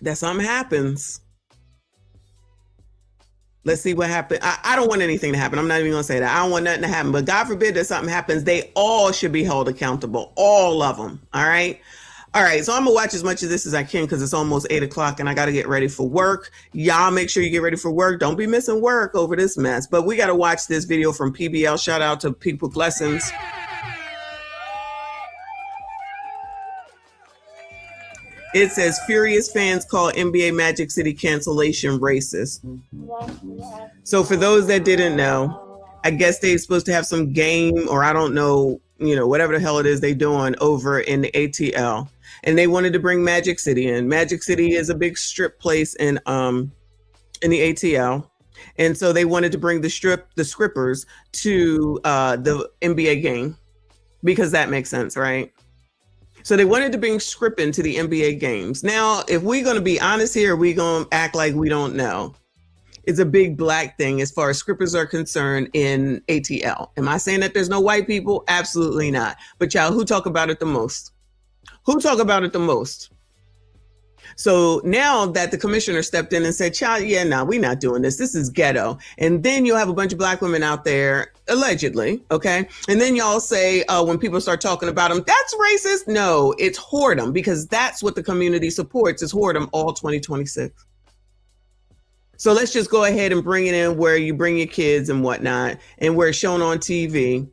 that something happens. Let's see what happens. I don't want anything to happen. I'm not even going to say that. I don't want nothing to happen. But God forbid that something happens. They all should be held accountable. All of them. All right. All right. So I'm going to watch as much of this as I can because it's almost 8 o'clock and I got to get ready for work. Y'all make sure you get ready for work. Don't be missing work over this mess. But we got to watch this video from PBL. Shout out to People Blessings. It says furious fans call NBA Magic City cancellation racist. So for those that didn't know, I guess they're supposed to have some game or I don't know, whatever the hell it is they doing over in the ATL. And they wanted to bring Magic City in. Magic City is a big strip place in the ATL. And so they wanted to bring the scrippers to the NBA game because that makes sense, right? So they wanted to bring scripting to the NBA games. Now, if we're going to be honest here, we're going to act like we don't know. It's a big black thing as far as scrippers are concerned in ATL. Am I saying that there's no white people? Absolutely not. But y'all, who talk about it the most? Who talk about it the most? So now that the commissioner stepped in and said, child, we're not doing this. This is ghetto. And then you'll have a bunch of black women out there, allegedly, okay? And then y'all say, when people start talking about them, that's racist. No, it's whoredom because that's what the community supports is whoredom all 2026. So let's just go ahead and bring it in where you bring your kids and whatnot and where it's shown on TV.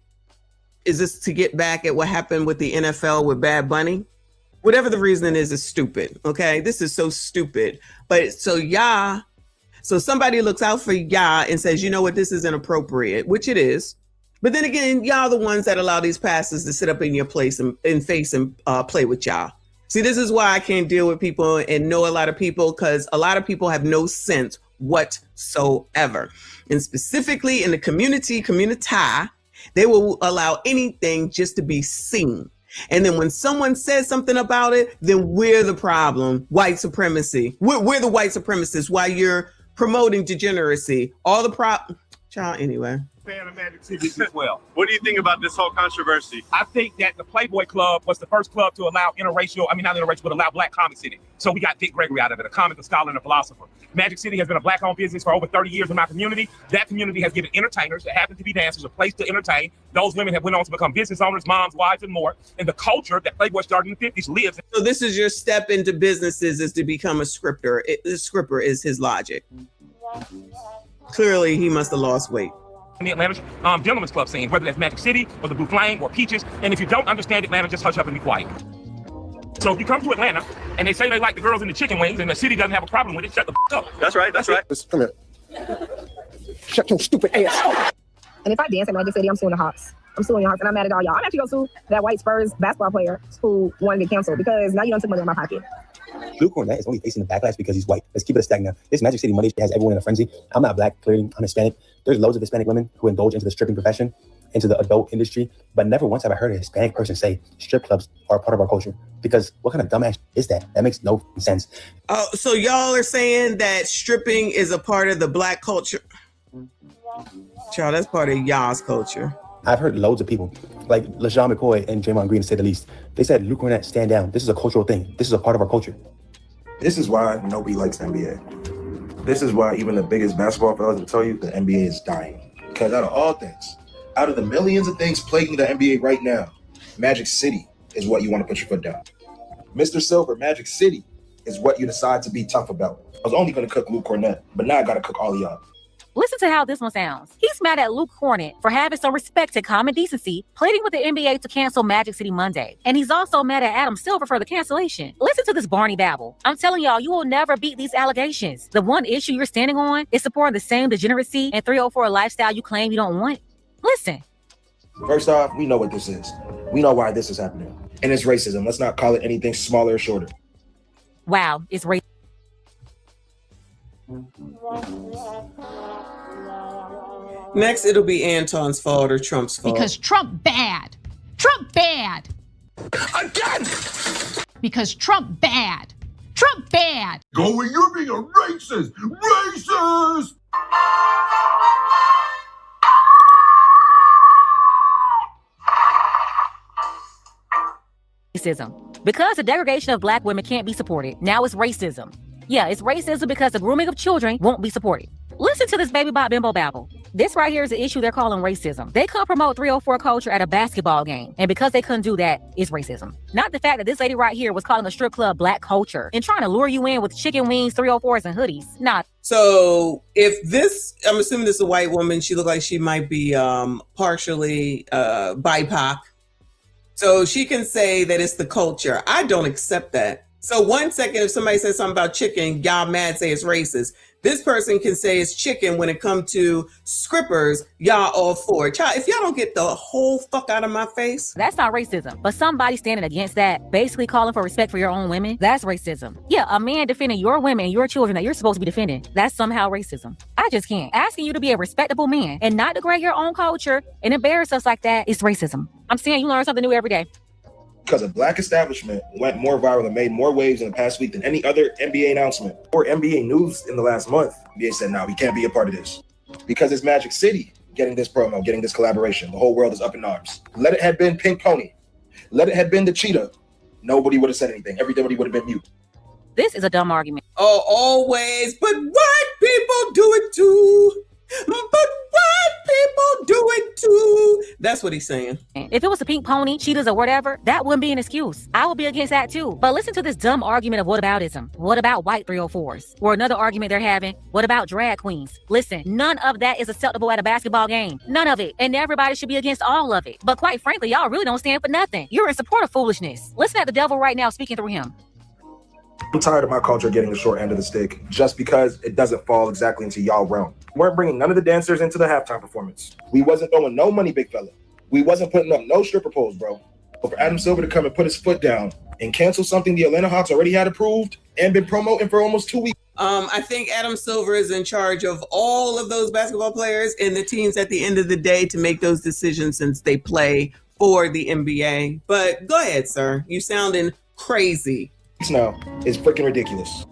Is this to get back at what happened with the NFL with Bad Bunny? Whatever the reason is stupid. Okay. This is so stupid. But so somebody looks out for y'all and says, you know what, this is inappropriate, which it is. But then again, y'all the ones that allow these pastors to sit up in your place and face and play with y'all. See, this is why I can't deal with people and know a lot of people because a lot of people have no sense whatsoever. And specifically in the community, they will allow anything just to be seen. And then when someone says something about it, then we're the problem. White supremacy. We're the white supremacists while you're promoting degeneracy. All the child anyway. Fan of Magic City as well. What do you think about this whole controversy? I think that the Playboy Club was the first club to allow but allow black comics in it. So we got Dick Gregory out of it, a comic, a scholar, and a philosopher. Magic City has been a black-owned business for over 30 years in my community. That community has given entertainers that happen to be dancers a place to entertain. Those women have went on to become business owners, moms, wives, and more. And the culture that Playboy started in the 50s lives. So this is your step into businesses is to become a scripter. The scripper is his logic. Clearly, he must have lost weight. In the Atlanta Gentlemen's Club scene, whether that's Magic City or the Blue Flame or Peaches. And if you don't understand Atlanta, just hush up and be quiet. So if you come to Atlanta and they say they like the girls in the chicken wings and the city doesn't have a problem with it, shut the f up. That's right. That's right. Come here. Shut your stupid ass. And if I dance in Magic City, I'm suing the Hawks. I'm suing your Hawks, and I'm mad at all y'all. I'm actually going to sue that white Spurs basketball player who wanted to get canceled because now you don't took money out of my pocket. Luke Cornett is only facing the backlash because he's white. Let's keep it a stack now. This Magic City money has everyone in a frenzy. I'm not black, clearly. I'm Hispanic. There's loads of Hispanic women who indulge into the stripping profession, into the adult industry, but never once have I heard a Hispanic person say strip clubs are a part of our culture. Because what kind of dumbass is that? That makes no sense. Oh, so y'all are saying that stripping is a part of the black culture? Child, that's part of y'all's culture. I've heard loads of people, like LaShawn McCoy and Draymond Green, to say the least. They said, Luke Cornett, stand down. This is a cultural thing. This is a part of our culture. This is why nobody likes the NBA. This is why even the biggest basketball fellas will tell you the NBA is dying. Because out of all things, out of the millions of things plaguing the NBA right now, Magic City is what you want to put your foot down. Mr. Silver, Magic City is what you decide to be tough about. I was only going to cook Luke Cornett, but now I got to cook all of y'all. Listen to how this one sounds. He's mad at Luke Cornett for having some respect to common decency, pleading with the NBA to cancel Magic City Monday. And he's also mad at Adam Silver for the cancellation. Listen to this Barney babble. I'm telling y'all, you will never beat these allegations. The one issue you're standing on is supporting the same degeneracy and 304 lifestyle you claim you don't want. Listen. First off, we know what this is. We know why this is happening. And it's racism. Let's not call it anything smaller or shorter. Wow, it's racist. Next, it'll be Anton's fault or Trump's fault. Because Trump bad. Trump bad. Again! Because Trump bad. Trump bad. Going, you're being a racist! Racist! Racism. Because the degradation of black women can't be supported, now it's racism. Yeah, it's racism because the grooming of children won't be supported. Listen to this baby bot bimbo babble. This right here is the issue they're calling racism. They couldn't promote 304 culture at a basketball game, and because they couldn't do that, it's racism. Not the fact that this lady right here was calling a strip club black culture and trying to lure you in with chicken wings, 304s, and hoodies. Nah. So if this, I'm assuming this is a white woman, she looked like she might be partially BIPOC. So she can say that it's the culture. I don't accept that. So 1 second, if somebody says something about chicken, y'all mad, say it's racist. This person can say it's chicken when it comes to scrippers, y'all all for it. Child, if y'all don't get the whole fuck out of my face. That's not racism. But somebody standing against that, basically calling for respect for your own women, that's racism. Yeah, a man defending your women and your children that you're supposed to be defending, that's somehow racism. I just can't. Asking you to be a respectable man and not degrade your own culture and embarrass us like that is racism. I'm saying you learn something new every day. Because a black establishment went more viral and made more waves in the past week than any other NBA announcement or NBA news in the last month. NBA said, no, we can't be a part of this. Because it's Magic City getting this promo, getting this collaboration. The whole world is up in arms. Let it have been Pink Pony. Let it have been the Cheetah. Nobody would have said anything. Everybody would have been mute. This is a dumb argument. Oh, always. But white people do it too. But white people do it too. That's what he's saying. If it was a pink pony, cheetahs, or whatever, that wouldn't be an excuse. I would be against that too. But listen to this dumb argument of whataboutism. What about white 304s? Or another argument they're having, what about drag queens? Listen, none of that is acceptable at a basketball game. None of it. And everybody should be against all of it. But quite frankly, y'all really don't stand for nothing. You're in support of foolishness. Listen at the devil right now speaking through him. I'm tired of my culture getting the short end of the stick just because it doesn't fall exactly into y'all realm. We weren't bringing none of the dancers into the halftime performance. We wasn't throwing no money, big fella. We wasn't putting up no stripper poles, bro. But for Adam Silver to come and put his foot down and cancel something the Atlanta Hawks already had approved and been promoting for almost 2 weeks. I think Adam Silver is in charge of all of those basketball players and the teams at the end of the day to make those decisions since they play for the NBA. But go ahead, sir. You sounding crazy. Now is freaking ridiculous.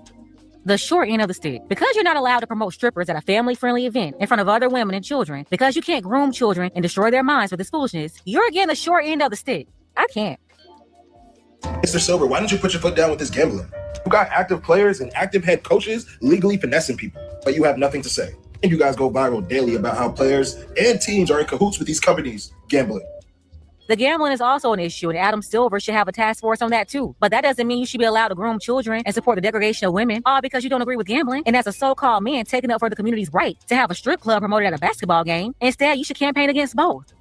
The short end of the stick. Because you're not allowed to promote strippers at a family-friendly event in front of other women and children, because you can't groom children and destroy their minds with this foolishness, you're getting the short end of the stick. I can't. Mr. Silver, why don't you put your foot down with this gambling? You got active players and active head coaches legally finessing people, but you have nothing to say. And you guys go viral daily about how players and teams are in cahoots with these companies gambling. The gambling is also an issue, and Adam Silver should have a task force on that too. But that doesn't mean you should be allowed to groom children and support the degradation of women, all because you don't agree with gambling. And as a so-called man taking up for the community's right to have a strip club promoted at a basketball game, instead you should campaign against both.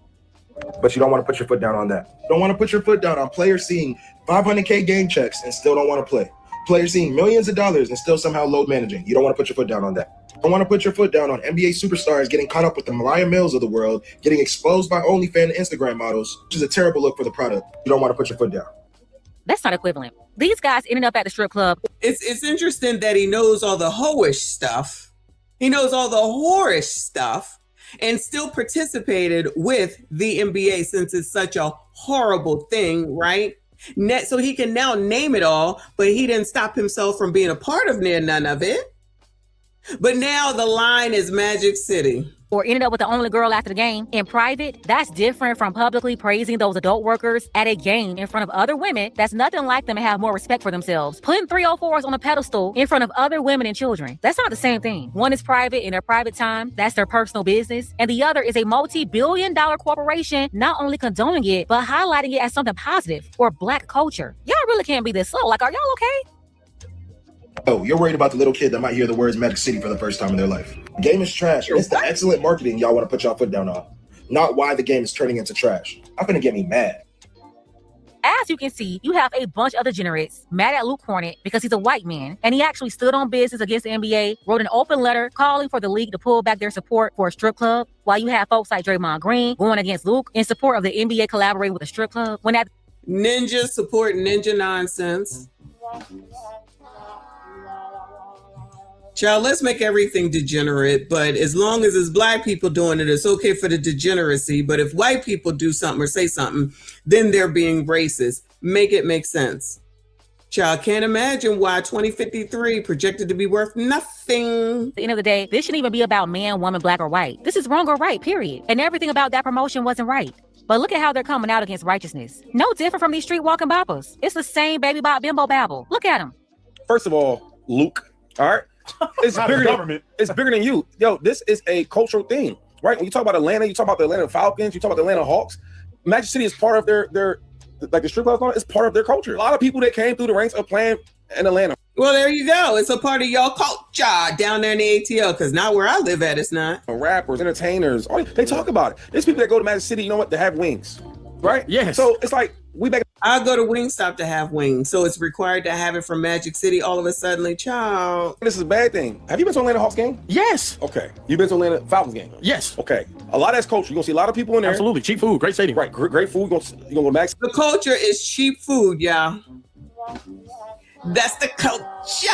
But you don't want to put your foot down on that. You don't want to put your foot down on players seeing $500K game checks and still don't want to play. Players seeing millions of dollars and still somehow load managing. You don't want to put your foot down on that. You don't want to put your foot down on NBA superstars getting caught up with the Mariah Mills of the world, getting exposed by OnlyFans and Instagram models, which is a terrible look for the product. You don't want to put your foot down. That's not equivalent. These guys ended up at the strip club. It's interesting that he knows all the hoish stuff. He knows all the whorish stuff and still participated with the NBA since it's such a horrible thing, right? So he can now name it all, but he didn't stop himself from being a part of none of it. But now the line is Magic City. Or ended up with the only girl after the game in private. That's different from publicly praising those adult workers at a game in front of other women. That's nothing like them and have more respect for themselves. Putting 304s on a pedestal in front of other women and children. That's not the same thing. One is private in their private time. That's their personal business. And the other is a multi-billion-dollar corporation not only condoning it, but highlighting it as something positive or black culture. Y'all really can't be this slow. Like, are y'all okay? Oh, you're worried about the little kid that might hear the words Magic City for the first time in their life. Game is trash. It's the excellent marketing y'all want to put y'all foot down on. Not why the game is turning into trash. I'm gonna get me mad. As you can see, you have a bunch of degenerates mad at Luke Hornet because he's a white man, and he actually stood on business against the NBA, wrote an open letter calling for the league to pull back their support for a strip club, while you have folks like Draymond Green going against Luke in support of the NBA collaborating with a strip club. When that ninja support ninja nonsense. Child, let's make everything degenerate, but as long as it's black people doing it, it's okay for the degeneracy. But if white people do something or say something, then they're being racist. Make it make sense. Child, can't imagine why 2053 projected to be worth nothing. At the end of the day, this shouldn't even be about man, woman, black, or white. This is wrong or right, period. And everything about that promotion wasn't right. But look at how they're coming out against righteousness. No different from these street walking boppers. It's the same baby bop bimbo babble. Look at them. First of all, Luke, all right? It's bigger than it's bigger than you. Yo, this is a cultural thing, right? When you talk about Atlanta, you talk about the Atlanta Falcons, you talk about the Atlanta Hawks. Magic City is part of their like the strip club, it's part of their culture. A lot of people that came through the ranks are playing in Atlanta. Well, there you go. It's a part of y'all culture down there in the ATL, because not where I live at, it's not. Rappers, entertainers, they talk about it. There's people that go to Magic City, you know what, to have wings, right? Yeah. So it's like we back. I'll go to Wingstop to have wings, so it's required to have it from Magic City. All of a sudden, child. This is a bad thing. Have you been to Atlanta Hawks game? Yes. Okay. You've been to Atlanta Falcons game? Yes. Okay. A lot of that's culture. You're gonna see a lot of people in there. Absolutely. Cheap food, great stadium. Right. Great food. You're gonna go to Max. The culture is cheap food, y'all. That's the culture.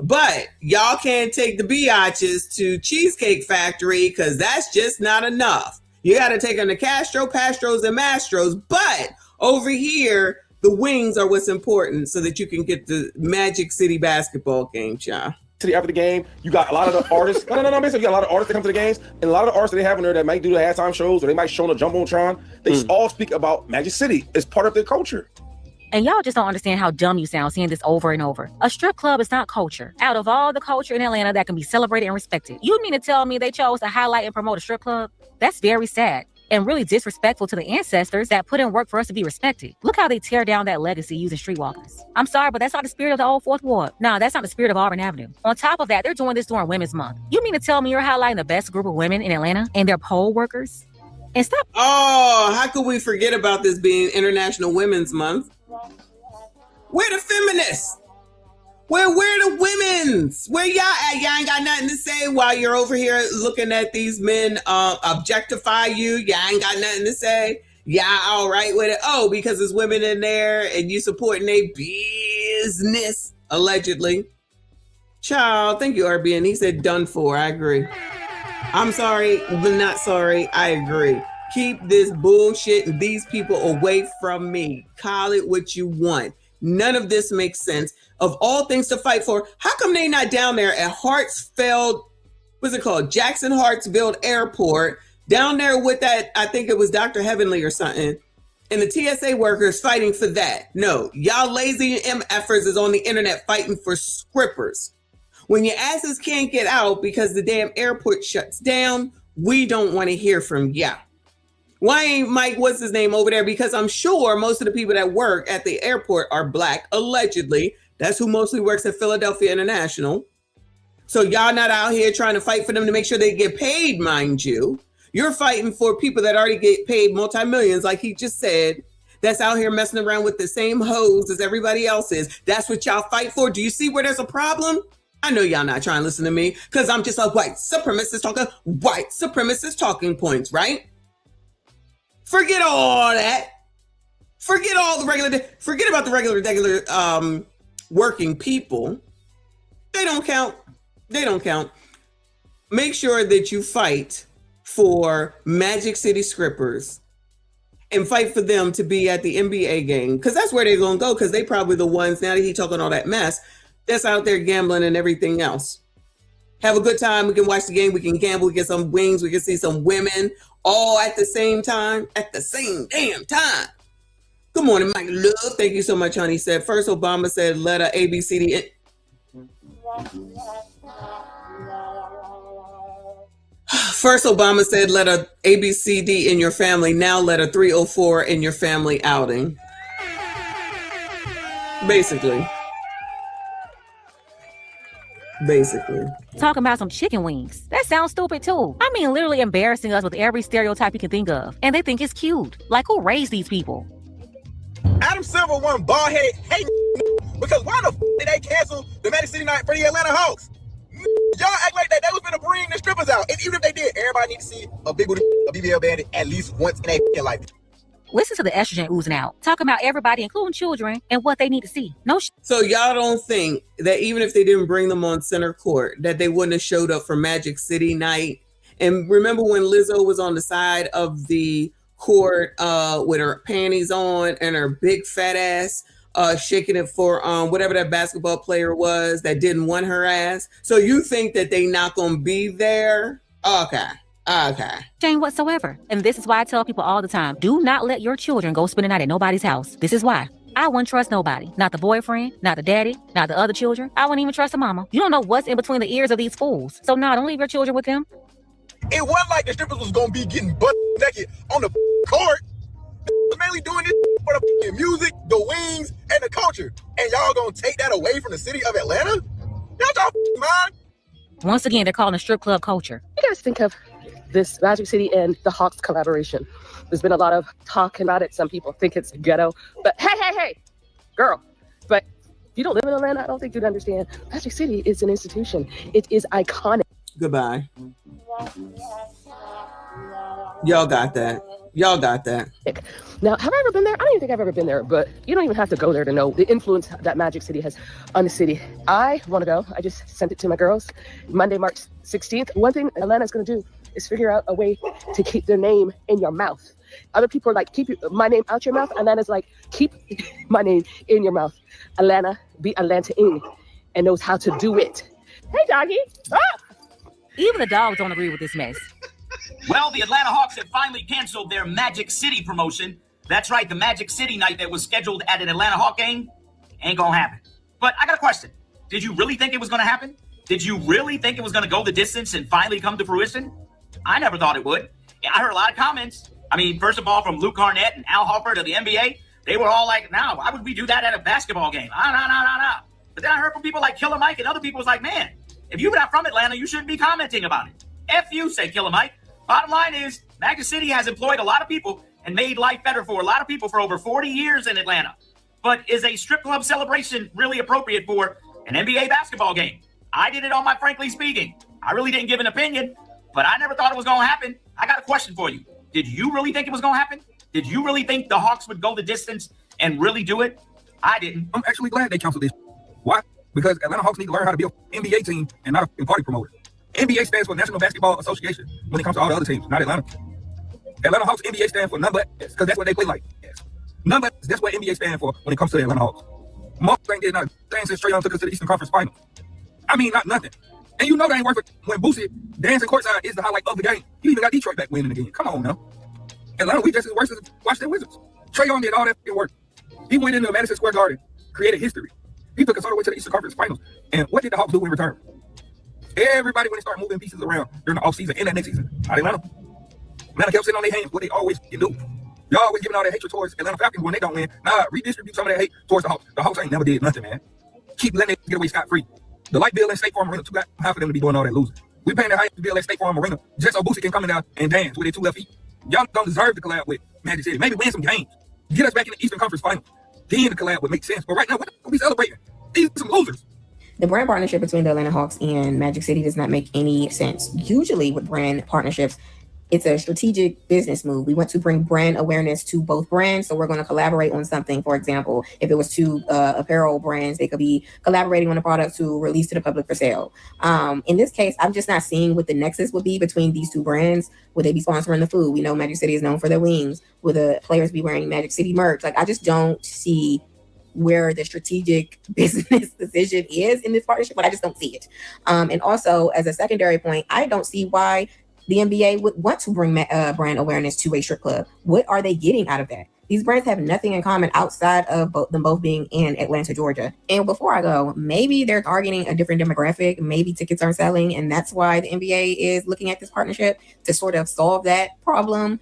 But y'all can't take the biatches to Cheesecake Factory because that's just not enough. You got to take them to Castro, Pastros, and Mastros. But over here, the wings are what's important so that you can get the Magic City basketball game, child. After the game, you got a lot of the artists. No. Basically, you got a lot of artists that come to the games, and a lot of the artists that they have in there that might do the halftime shows or they might show on the Jumbotron. They all speak about Magic City. It's part of their culture. And y'all just don't understand how dumb you sound seeing this over and over. A strip club is not culture. Out of all the culture in Atlanta that can be celebrated and respected, you mean to tell me they chose to highlight and promote a strip club? That's very sad and really disrespectful to the ancestors that put in work for us to be respected. Look how they tear down that legacy using streetwalkers. I'm sorry, but that's not the spirit of the old Fourth Ward. No, that's not the spirit of Auburn Avenue. On top of that, they're doing this during Women's Month. You mean to tell me you're highlighting the best group of women in Atlanta and their poll workers? And stop. Oh, how could we forget about this being International Women's Month? Where the feminists? Where the women's? Where y'all at? Y'all ain't got nothing to say while you're over here looking at these men objectify you. Y'all ain't got nothing to say. Y'all all right with it? Oh, because there's women in there and you supporting their business, allegedly. Child, thank you, RBN. He said done for. I agree. I'm sorry, but not sorry. I agree. Keep this bullshit and these people away from me. Call it what you want. None of this makes sense. Of all things to fight for, how come they not down there at Hartsfield, what's it called? Jackson Hartsfield Airport, down there with that, I think it was Dr. Heavenly or something, and the TSA workers fighting for that. No, y'all lazy MFers is on the internet fighting for scrippers. When your asses can't get out because the damn airport shuts down, we don't want to hear from ya. Why ain't Mike, what's his name, over there? Because I'm sure most of the people that work at the airport are black, allegedly. That's who mostly works at Philadelphia International. So y'all not out here trying to fight for them to make sure they get paid, mind you. You're fighting for people that already get paid multi-millions, like he just said, that's out here messing around with the same hoes as everybody else is. That's what y'all fight for. Do you see where there's a problem? I know y'all not trying to listen to me because I'm just a white supremacist talking points, right? Forget all that. Forget about the regular working people. They don't count. Make sure that you fight for Magic City Scrippers and fight for them to be at the NBA game, because that's where they're going to go, because they probably the ones, now that he's talking all that mess, that's out there gambling and everything else. Have a good time. We can watch the game. We can gamble. We get some wings. We can see some women all at the same time, at the same damn time. Good morning, Mike Love. Thank you so much, honey. Said first, Obama said, let a ABCD. First, Obama said, let a ABCD in your family. Now let a 304 in your family outing. Basically. Talking about some chicken wings. That sounds stupid too. I mean, literally embarrassing us with every stereotype you can think of. And they think it's cute. Like, who raised these people? Adam Silver won bald-headed hate because why the f*** did they cancel the Magic City night for the Atlanta Hawks? Y'all act like that they was gonna bring the strippers out. And even if they did, everybody need to see a big booty, a BBL bandit at least once in their life. Listen to the estrogen oozing out, talking about everybody, including children, and what they need to see. No So y'all don't think that even if they didn't bring them on center court, that they wouldn't have showed up for Magic City night? And remember when Lizzo was on the side of the court with her panties on and her big fat ass shaking it for whatever that basketball player was that didn't want her ass? So you think that they not gonna be there? Okay. Shame whatsoever. And this is why I tell people all the time, do not let your children go spend the night at nobody's house. This is why. I wouldn't trust nobody. Not the boyfriend, not the daddy, not the other children. I wouldn't even trust the mama. You don't know what's in between the ears of these fools. So no, don't leave your children with them. It wasn't like the strippers was gonna be getting butt naked on the court. They was mainly doing this for the music, the wings, and the culture. And y'all gonna take that away from the city of Atlanta? Y'all mind? Once again, they're calling it strip club culture. You guys think of this Magic City and the Hawks collaboration? There's been a lot of talk about it. Some people think it's ghetto, but hey, girl. But if you don't live in Atlanta, I don't think you'd understand. Magic City is an institution. It is iconic. Goodbye. Y'all got that. Now, have I ever been there? I don't even think I've ever been there, but you don't even have to go there to know the influence that Magic City has on the city. I want to go. I just sent it to my girls. Monday, March 16th. One thing Atlanta's going to do is figure out a way to keep their name in your mouth. Other people are like, keep my name out your mouth. Atlanta's like, keep my name in your mouth. Atlanta be Atlanta-ing and knows how to do it. Hey, doggy. Ah! Even the dogs don't agree with this mess. Well, the Atlanta Hawks have finally canceled their Magic City promotion. That's right, the Magic City night that was scheduled at an Atlanta Hawk game ain't gonna happen. But I got a question. Did you really think it was gonna happen? Did you really think it was gonna go the distance and finally come to fruition? I never thought it would. I heard a lot of comments. I mean, first of all, from Luke Garnett and Al Horford of the NBA, they were all like, no, why would we do that at a basketball game? No. But then I heard from people like Killer Mike and other people was like, man, if you're not from Atlanta, you shouldn't be commenting about it. F you, say Killer Mike. Bottom line is, Magic City has employed a lot of people and made life better for a lot of people for over 40 years in Atlanta. But is a strip club celebration really appropriate for an NBA basketball game? I did it on my Frankly Speaking. I really didn't give an opinion, but I never thought it was going to happen. I got a question for you. Did you really think it was going to happen? Did you really think the Hawks would go the distance and really do it? I didn't. I'm actually glad they canceled this. Why? Because Atlanta Hawks need to learn how to be an NBA team and not a party promoter. NBA stands for National Basketball Association when it comes to all the other teams, not Atlanta. Atlanta Hawks NBA stands for none but, because that's what they play like. Yes. None but, that's what NBA stands for when it comes to the Atlanta Hawks. Most things did not things since Trae Young took us to the Eastern Conference Finals. I mean, not nothing. And you know they ain't worth it when Boosie dancing courtside is the highlight of the game. You even got Detroit back winning again. Come on now. Atlanta, we just as worse as Washington Wizards. Trae Young did all that work. He went into Madison Square Garden, created history. He took us all the way to the Eastern Conference Finals. And what did the Hawks do in return? Everybody, when they start moving pieces around during the offseason and that next season, not Atlanta. Atlanta kept sitting on their hands, what they always can do. Y'all always giving all that hatred towards Atlanta Falcons when they don't win. Nah, redistribute some of that hate towards the Hawks. The Hawks ain't never did nothing, man. Keep letting it get away scot-free. The light bill and State Farm Arena, too got half of them to be doing all that losing. We paying the high bill at State Farm Arena just so Boosie can come in there and dance with their 2 left feet. Y'all don't deserve to collab with Magic City. Maybe win some games. Get us back in the Eastern Conference Finals. Then the collab would make sense. But right now, what are we celebrating? These are some losers. The brand partnership between the Atlanta Hawks and Magic City does not make any sense. Usually with brand partnerships, it's a strategic business move. We want to bring brand awareness to both brands, so we're going to collaborate on something. For example, if it was 2 apparel brands, they could be collaborating on a product to release to the public for sale. In this case, I'm just not seeing what the nexus would be between these 2 brands. Would they be sponsoring the food? We know Magic City is known for their wings. Would the players be wearing Magic City merch? Like, I just don't see where the strategic business decision is in this partnership, but I just don't see it. And also, as a secondary point, I don't see why the NBA would want to bring brand awareness to a strip club. What are they getting out of that? These brands have nothing in common outside of them both being in Atlanta, Georgia. And before I go, maybe they're targeting a different demographic. Maybe tickets aren't selling, and that's why the NBA is looking at this partnership to sort of solve that problem.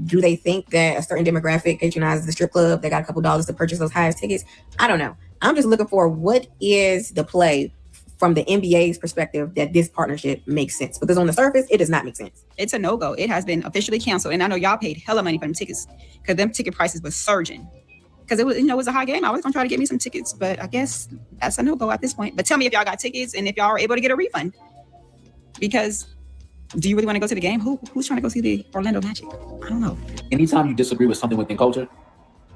Do they think that a certain demographic patronizes the strip club? They got a couple dollars to purchase those highest tickets? I don't know. I'm just looking for what is the play from the NBA's perspective that this partnership makes sense, because on the surface, it does not make sense. It's a no-go. It has been officially canceled. And I know y'all paid hella money for them tickets because them ticket prices was surging. Because it was, it was a high game. I was gonna try to get me some tickets, but I guess that's a no-go at this point. But tell me if y'all got tickets and if y'all are able to get a refund. Because Do you really want to go to the game? Who's trying to go see the Orlando Magic? I don't know. Anytime you disagree with something within culture,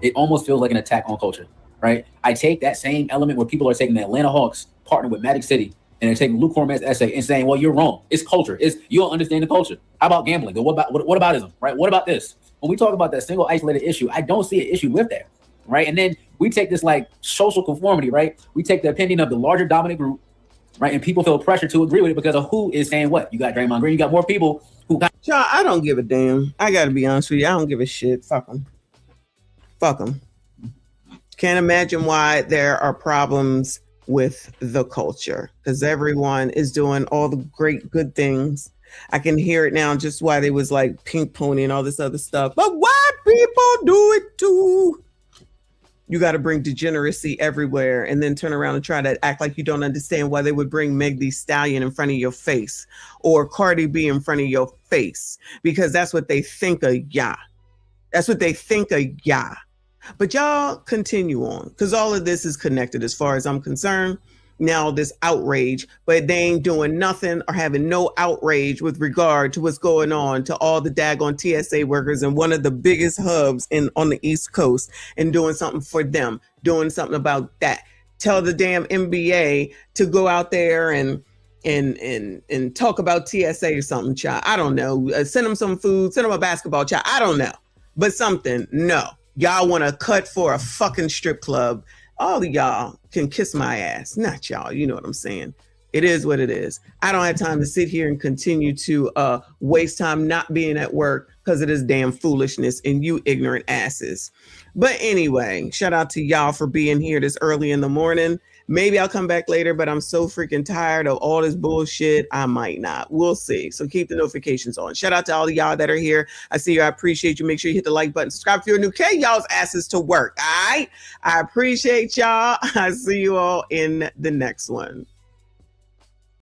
it almost feels like an attack on culture, right? I take that same element where people are taking the Atlanta Hawks, partner with Magic City, and they're taking Luke Corman's essay and saying, well, you're wrong. It's culture. You don't understand the culture. How about gambling? What aboutism, right? What about this? When we talk about that single isolated issue, I don't see an issue with that, right? And then we take this like social conformity, right? We take the opinion of the larger dominant group, right? And people feel pressure to agree with it because of who is saying what. You got Draymond Green, you got more people who got. Y'all, I don't give a damn. I got to be honest with you. I don't give a shit. Fuck them. Fuck them. Can't imagine why there are problems with the culture because everyone is doing all the great good things. I can hear it now just why they was like pink pony and all this other stuff. But white people do it too. You got to bring degeneracy everywhere and then turn around and try to act like you don't understand why they would bring Meg Thee Stallion in front of your face or Cardi B in front of your face because that's what they think of ya. That's what they think of ya. But y'all continue on because all of this is connected as far as I'm concerned. Now this outrage, but they ain't doing nothing or having no outrage with regard to what's going on to all the daggone TSA workers and one of the biggest hubs on the East Coast and doing something for them, doing something about that. Tell the damn NBA to go out there and talk about TSA or something, child. I don't know. Send them some food, send them a basketball, child. I don't know. But something, no. Y'all want to cut for a fucking strip club. All of y'all can kiss my ass. Not y'all. You know what I'm saying. It is what it is. I don't have time to sit here and continue to waste time not being at work because of this damn foolishness and you ignorant asses. But anyway, shout out to y'all for being here this early in the morning. Maybe I'll come back later, but I'm so freaking tired of all this bullshit. I might not. We'll see. So keep the notifications on. Shout out to all of y'all that are here. I see you. I appreciate you. Make sure you hit the like button. Subscribe if you're new. K y'all's asses to work. All right. I appreciate y'all. I see you all in the next one.